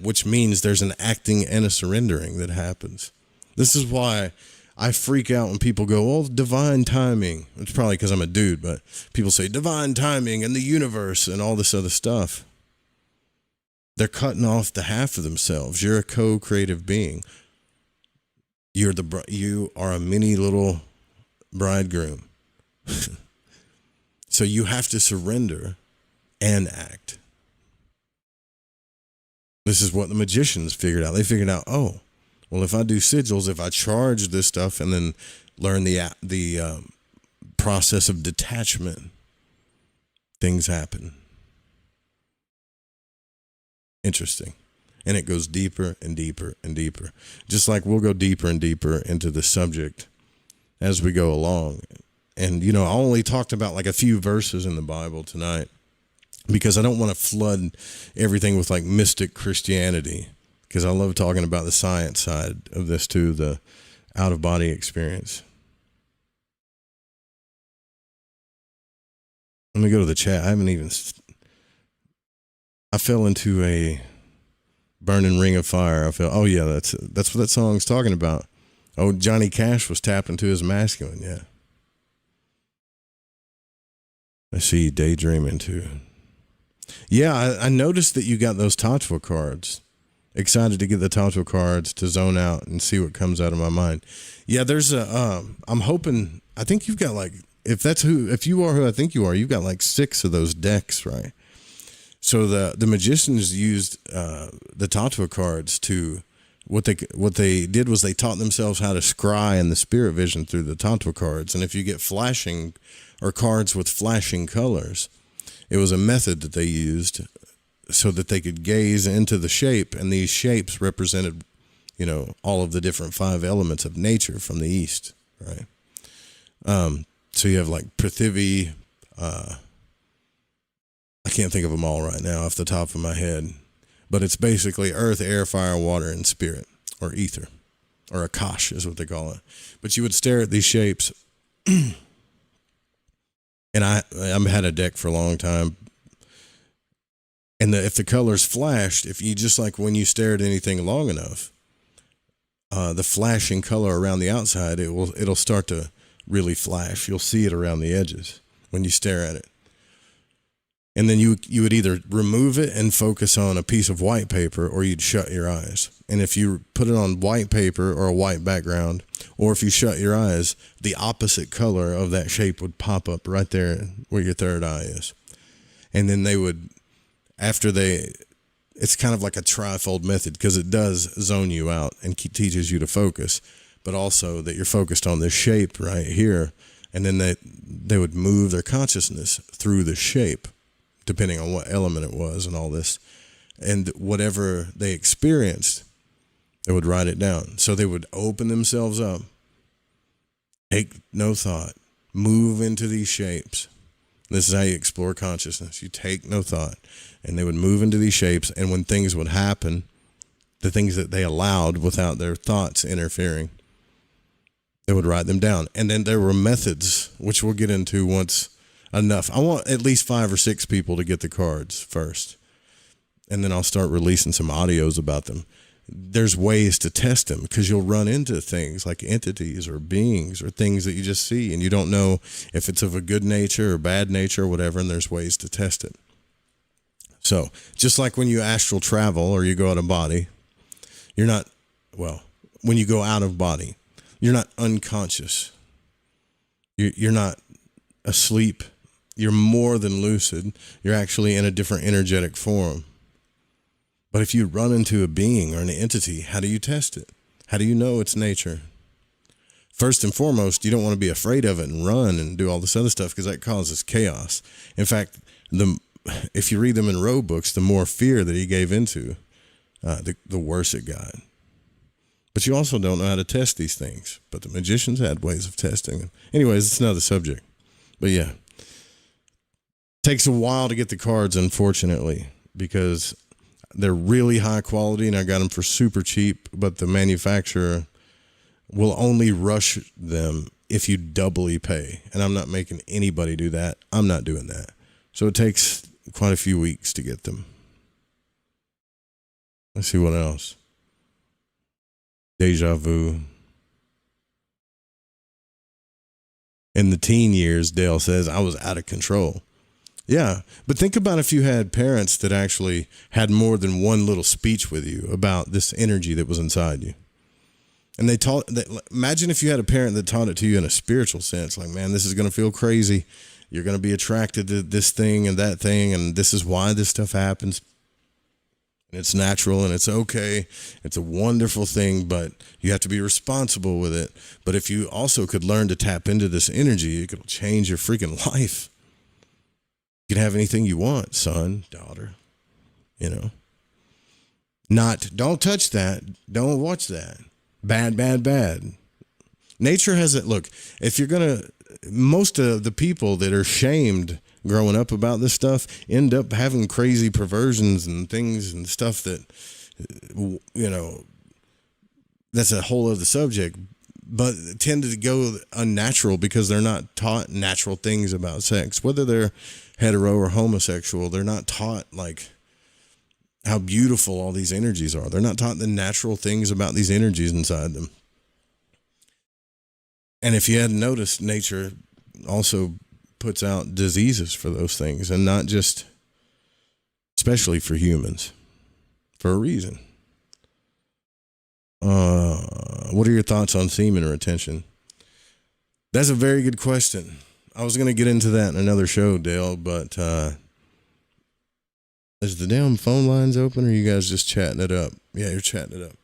Which means there's an acting and a surrendering that happens. This is why I freak out when people go, oh, divine timing. It's probably because I'm a dude, but people say divine timing and the universe and all this other stuff. They're cutting off the half of themselves. You're a co-creative being. You are a mini little bridegroom. So you have to surrender and act. This is what the magicians figured out. They figured out, oh, well, if I do sigils, if I charge this stuff and then learn the process of detachment, things happen. Interesting. And it goes deeper and deeper and deeper. Just like we'll go deeper and deeper into the subject as we go along. And, I only talked about like a few verses in the Bible tonight because I don't want to flood everything with like mystic Christianity, because I love talking about the science side of this too, the out-of-body experience. Let me go to the chat. I fell into a burning ring of fire. Oh yeah, that's what that song's talking about. Oh, Johnny Cash was tapped into his masculine, yeah. I see you daydreaming too. Yeah, I noticed that you got those Tatwa cards. Excited to get the Tatwa cards to zone out and see what comes out of my mind. Yeah, there's I'm hoping, I think you've got like, if you are who I think you are, you've got like 6 of those decks, right? So the magicians used the Tatwa cards to, what they did was they taught themselves how to scry in the spirit vision through the Tatwa cards. And if you get flashing or cards with flashing colors, it was a method that they used so that they could gaze into the shape, and these shapes represented, all of the different 5 elements of nature from the east, right? So you have like Prithivi, I can't think of them all right now off the top of my head, but it's basically earth, air, fire, water, and spirit, or ether, or Akash is what they call it. But you would stare at these shapes, and I've had a deck for a long time, and if the colors flashed, if you just like when you stare at anything long enough, the flashing color around the outside, it'll start to really flash. You'll see it around the edges when you stare at it. And then you would either remove it and focus on a piece of white paper, or you'd shut your eyes. And if you put it on white paper or a white background, or if you shut your eyes, the opposite color of that shape would pop up right there where your third eye is. And then they would, it's kind of like a trifold method, because it does zone you out and teaches you to focus, but also that you're focused on this shape right here. And then they would move their consciousness through the shape, depending on what element it was and all this. And whatever they experienced, they would write it down. So they would open themselves up, take no thought, move into these shapes. This is how you explore consciousness. You take no thought, and they would move into these shapes. And when things would happen, the things that they allowed without their thoughts interfering, they would write them down. And then there were methods, which we'll get into once enough. I want at least 5 or 6 people to get the cards first, and then I'll start releasing some audios about them. There's ways to test them, because you'll run into things like entities or beings or things that you just see, and you don't know if it's of a good nature or bad nature or whatever, and there's ways to test it. So just like when you astral travel or you go out of body, when you go out of body, you're not unconscious. You're not asleep. You're more than lucid. You're actually in a different energetic form. But if you run into a being or an entity, how do you test it? How do you know its nature? First and foremost, you don't want to be afraid of it and run and do all this other stuff, because that causes chaos. In fact, if you read the Monroe books, the more fear that he gave into, the worse it got. But you also don't know how to test these things. But the magicians had ways of testing them. Anyways, it's another subject. But yeah. Takes a while to get the cards, unfortunately, because they're really high quality and I got them for super cheap, but the manufacturer will only rush them if you doubly pay. And I'm not making anybody do that. I'm not doing that. So it takes quite a few weeks to get them. Let's see what else. Deja vu. In the teen years, Dale says, I was out of control. Yeah, but think about if you had parents that actually had more than one little speech with you about this energy that was inside you. And they taught that. Imagine if you had a parent that taught it to you in a spiritual sense, like, man, this is going to feel crazy. You're going to be attracted to this thing and that thing, and this is why this stuff happens. And it's natural and it's okay. It's a wonderful thing, but you have to be responsible with it. But if you also could learn to tap into this energy, it could change your freaking life. You can have anything you want, son, daughter, you know. Not, don't touch that. Don't watch that. Bad, bad, bad. Nature has it. Look, if you're going to, most of the people that are shamed growing up about this stuff end up having crazy perversions and things and stuff that, you know, that's a whole other subject, but tend to go unnatural because they're not taught natural things about sex. Whether they're hetero or homosexual, they're not taught like how beautiful all these energies are. They're not taught the natural things about these energies inside them. And if you hadn't noticed, nature also puts out diseases for those things, and not just, especially for humans, for a reason. What are your thoughts on semen retention? That's a very good question. I was going to get into that in another show, Dale, but is the damn phone lines open, or are you guys just chatting it up? Yeah, you're chatting it up.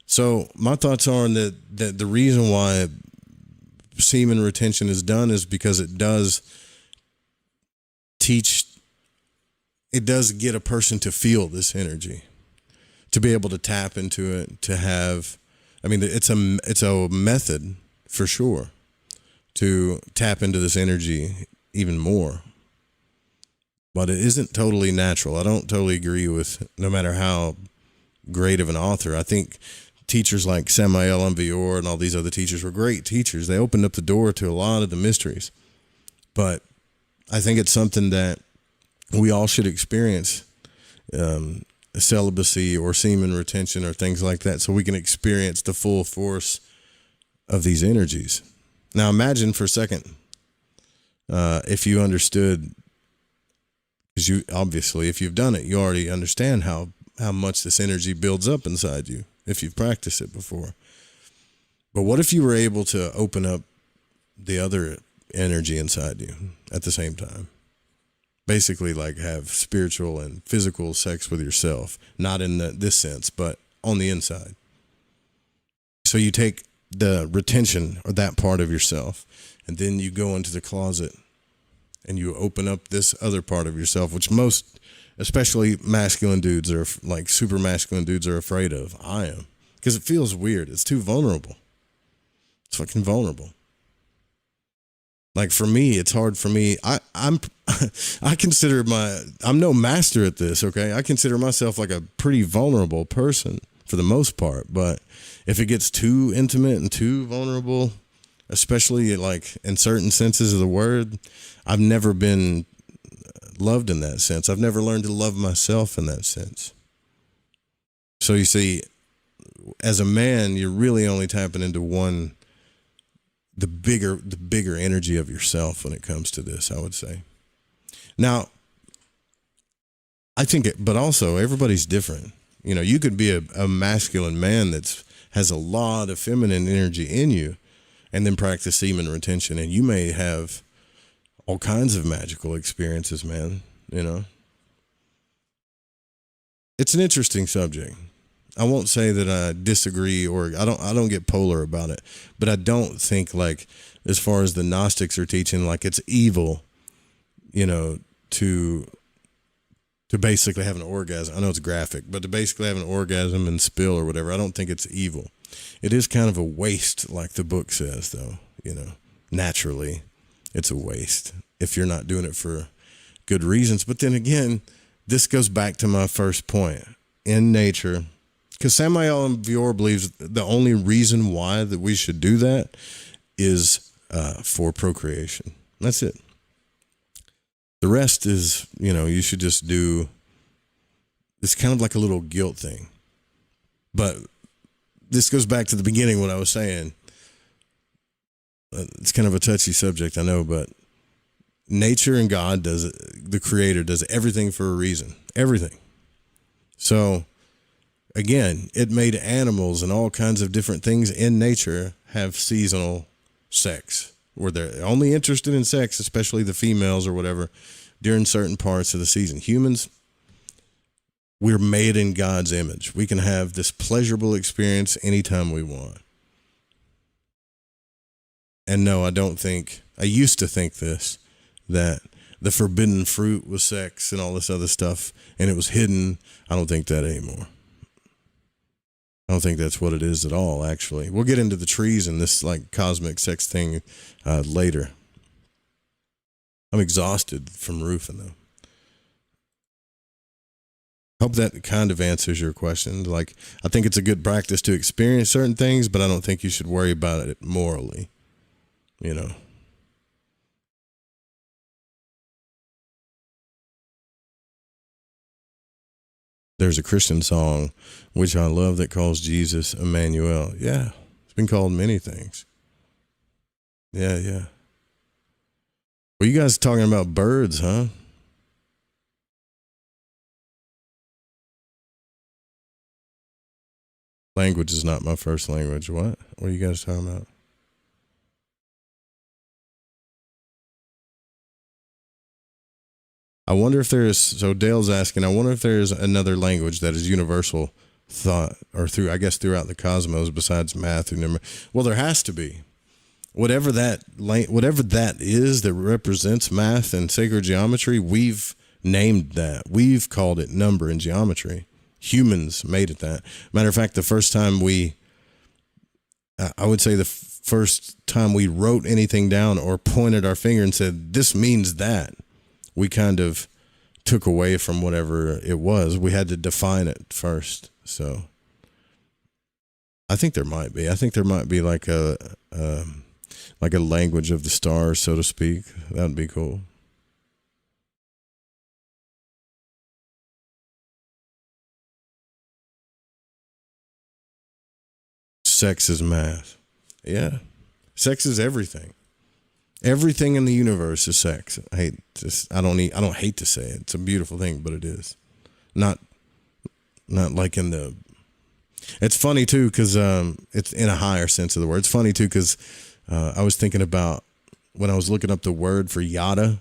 So my thoughts are that the reason why semen retention is done is because it does get a person to feel this energy, to be able to tap into it, to have, I mean, it's a method for sure to tap into this energy even more, but it isn't totally natural. I don't totally agree with, no matter how great of an author. I think teachers like Samael Aunvior and all these other teachers were great teachers. They opened up the door to a lot of the mysteries, but I think it's something that we all should experience, celibacy or semen retention or things like that, so we can experience the full force of these energies. Now imagine for a second, if you understood, because you obviously, if you've done it, you already understand how much this energy builds up inside you if you've practiced it before. But what if you were able to open up the other energy inside you at the same time? Basically, like have spiritual and physical sex with yourself, not in this sense, but on the inside. So you take the retention or that part of yourself, and then you go into the closet and you open up this other part of yourself, which most, especially masculine dudes, are like super masculine dudes are afraid of. I am, because it feels weird. It's too vulnerable. It's fucking vulnerable. Like for me, it's hard for me. I consider I'm no master at this. Okay. I consider myself like a pretty vulnerable person for the most part, but if it gets too intimate and too vulnerable, especially like in certain senses of the word, I've never been loved in that sense. I've never learned to love myself in that sense. So you see, as a man, you're really only tapping into the bigger energy of yourself when it comes to this, I would say. Now, I think but also everybody's different. You know, you could be a masculine man has a lot of feminine energy in you, and then practice semen retention, and you may have all kinds of magical experiences, man. You know, it's an interesting subject. I won't say that I disagree or I don't get polar about it, but I don't think, like, as far as the Gnostics are teaching, like it's evil, you know, to basically have an orgasm. I know it's graphic, but to basically have an orgasm and spill or whatever, I don't think it's evil. It is kind of a waste, like the book says, though. Naturally, it's a waste if you're not doing it for good reasons. But then again, this goes back to my first point. In nature, because Samael and Vior believes the only reason why that we should do that is for procreation. That's it. The rest is, you should just do. It's kind of like a little guilt thing. But this goes back to the beginning, what I was saying. It's kind of a touchy subject, I know, but nature and God the Creator does everything for a reason. Everything. So, again, it made animals and all kinds of different things in nature have seasonal sex, where they're only interested in sex, especially the females or whatever, during certain parts of the season. Humans, we're made in God's image. We can have this pleasurable experience anytime we want. And no, I used to think this, that the forbidden fruit was sex and all this other stuff, and it was hidden. I don't think that anymore. I don't think that's what it is at all, actually. We'll get into the trees and this like cosmic sex thing later. I'm exhausted from roofing, though. Hope that kind of answers your question. Like, I think it's a good practice to experience certain things, but I don't think you should worry about it morally. There's a Christian song, which I love, that calls Jesus Emmanuel. Yeah, it's been called many things. Yeah. Well, you guys talking about birds, huh? Language is not my first language. What? What are you guys talking about? I wonder if so Dale's asking, I wonder if there's another language that is universal thought, or throughout the cosmos besides math or number. Well, there has to be. Whatever that is that represents math and sacred geometry, we've named that. We've called it number and geometry. Humans made it that. Matter of fact, the first time I would say the first time we wrote anything down or pointed our finger and said, this means that, we kind of took away from whatever it was. We had to define it first. So I think there might be. I think there might be like a language of the stars, so to speak. That would be cool. Sex is math. Yeah. Sex is everything. Everything in the universe is sex. I don't hate to say it. It's a beautiful thing, but it is. Not like in the. It's funny too, because it's in a higher sense of the word. It's funny too, because I was thinking about when I was looking up the word for yada,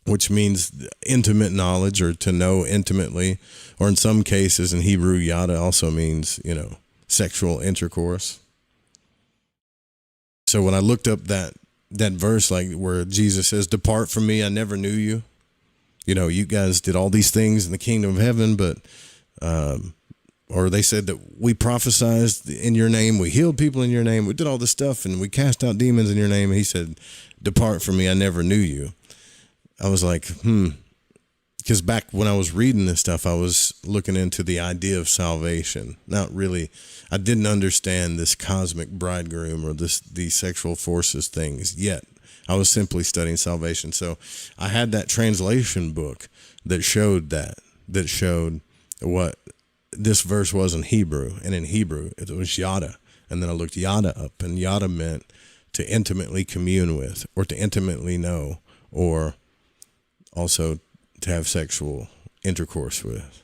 which means intimate knowledge or to know intimately, or in some cases in Hebrew, yada also means, sexual intercourse. So when I looked up that verse, like where Jesus says, "Depart from me, I never knew you." You guys did all these things in the kingdom of heaven, but, or they said that we prophesied in your name, we healed people in your name, we did all this stuff, and we cast out demons in your name. And he said, "Depart from me, I never knew you." I was like, because back when I was reading this stuff, I was looking into the idea of salvation. Not really. I didn't understand this cosmic bridegroom or these sexual forces things yet. I was simply studying salvation. So I had that translation book that showed what this verse was in Hebrew. And in Hebrew, it was yada. And then I looked yada up, and yada meant to intimately commune with, or to intimately know, or also to have sexual intercourse with.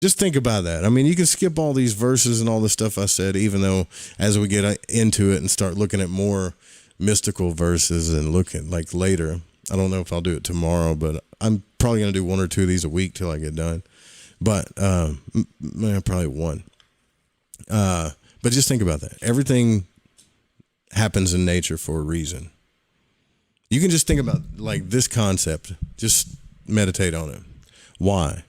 Just think about that. I mean, you can skip all these verses and all the stuff I said, even though as we get into it and start looking at more mystical verses and looking like later, I don't know if I'll do it tomorrow, but I'm probably going to do one or two of these a week till I get done. But probably one. But just think about that. Everything happens in nature for a reason. You can just think about like this concept. Just meditate on it. Why?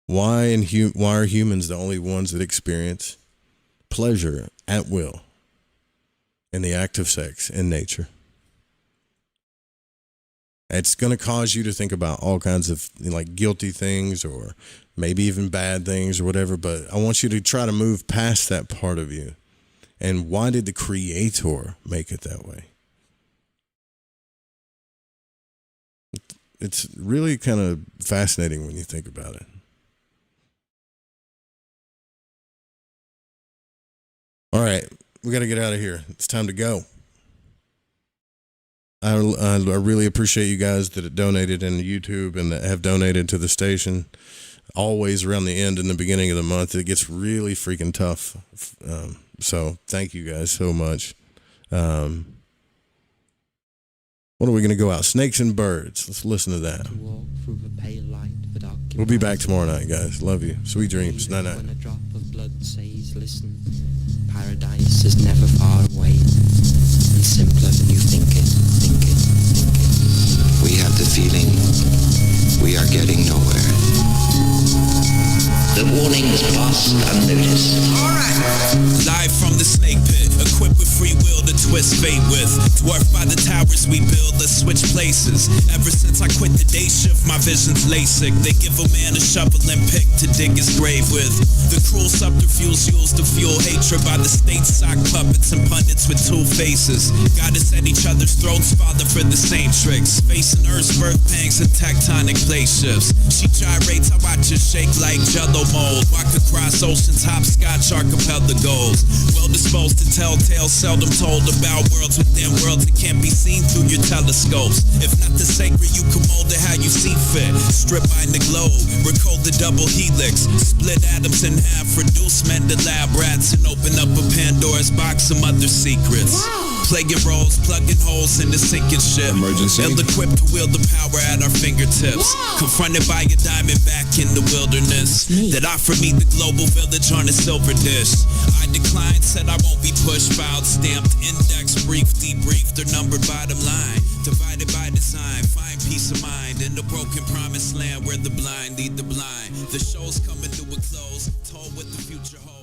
Why are humans the only ones that experience pleasure at will in the act of sex in nature? It's going to cause you to think about all kinds of like guilty things or maybe even bad things or whatever, but I want you to try to move past that part of you. And why did the Creator make it that way? It's really kind of fascinating when you think about it. All right, we got to get out of here. It's time to go. I really appreciate you guys that have donated in YouTube and that have donated to the station. Always around the end and the beginning of the month, it gets really freaking tough. So thank you guys so much. What are we going to go out? Snakes and Birds. Let's listen to that. We'll be back tomorrow night, guys. Love you. Sweet dreams. Night-night. When a drop of blood says, listen, paradise is never far away, and simpler than you think it. We have the feeling we are getting nowhere. The warnings pass unnoticed. Live from the snake pit, equipped with free will to twist fate with. Dwarfed by the towers we build, let's switch places. Ever since I quit the day shift, my vision's LASIK. They give a man a shovel and pick to dig his grave with. The cruel subterfuge used to fuel hatred by the state sock puppets and pundits with two faces. Got us at each other's throats, father for the same tricks. Facing Earth's birth pangs and tectonic plate shifts. She gyrates, I watch her shake like jello mold. Walk across oceans, hopscotch, archipelagos. Well disposed to tell tales seldom told about worlds within worlds that can't be seen through your telescopes. If not the sacred, you can mold it how you see fit. Strip mine the globe, recode the double helix. Split atoms in half, reduce men to lab rats, and open up a Pandora's box, some other secrets. Plaguing roles, plugging holes in the sinking ship. Emergency. Ill-equipped to wield the power at our fingertips. Confronted by a diamond back in the wilderness that offered me the global village on a silver dish. I declined, said I won't be pushed, filed, stamped, index, brief, debriefed, or numbered bottom line. Divided by design, find peace of mind in the broken promised land where the blind lead the blind. The show's coming to a close, told what the future holds.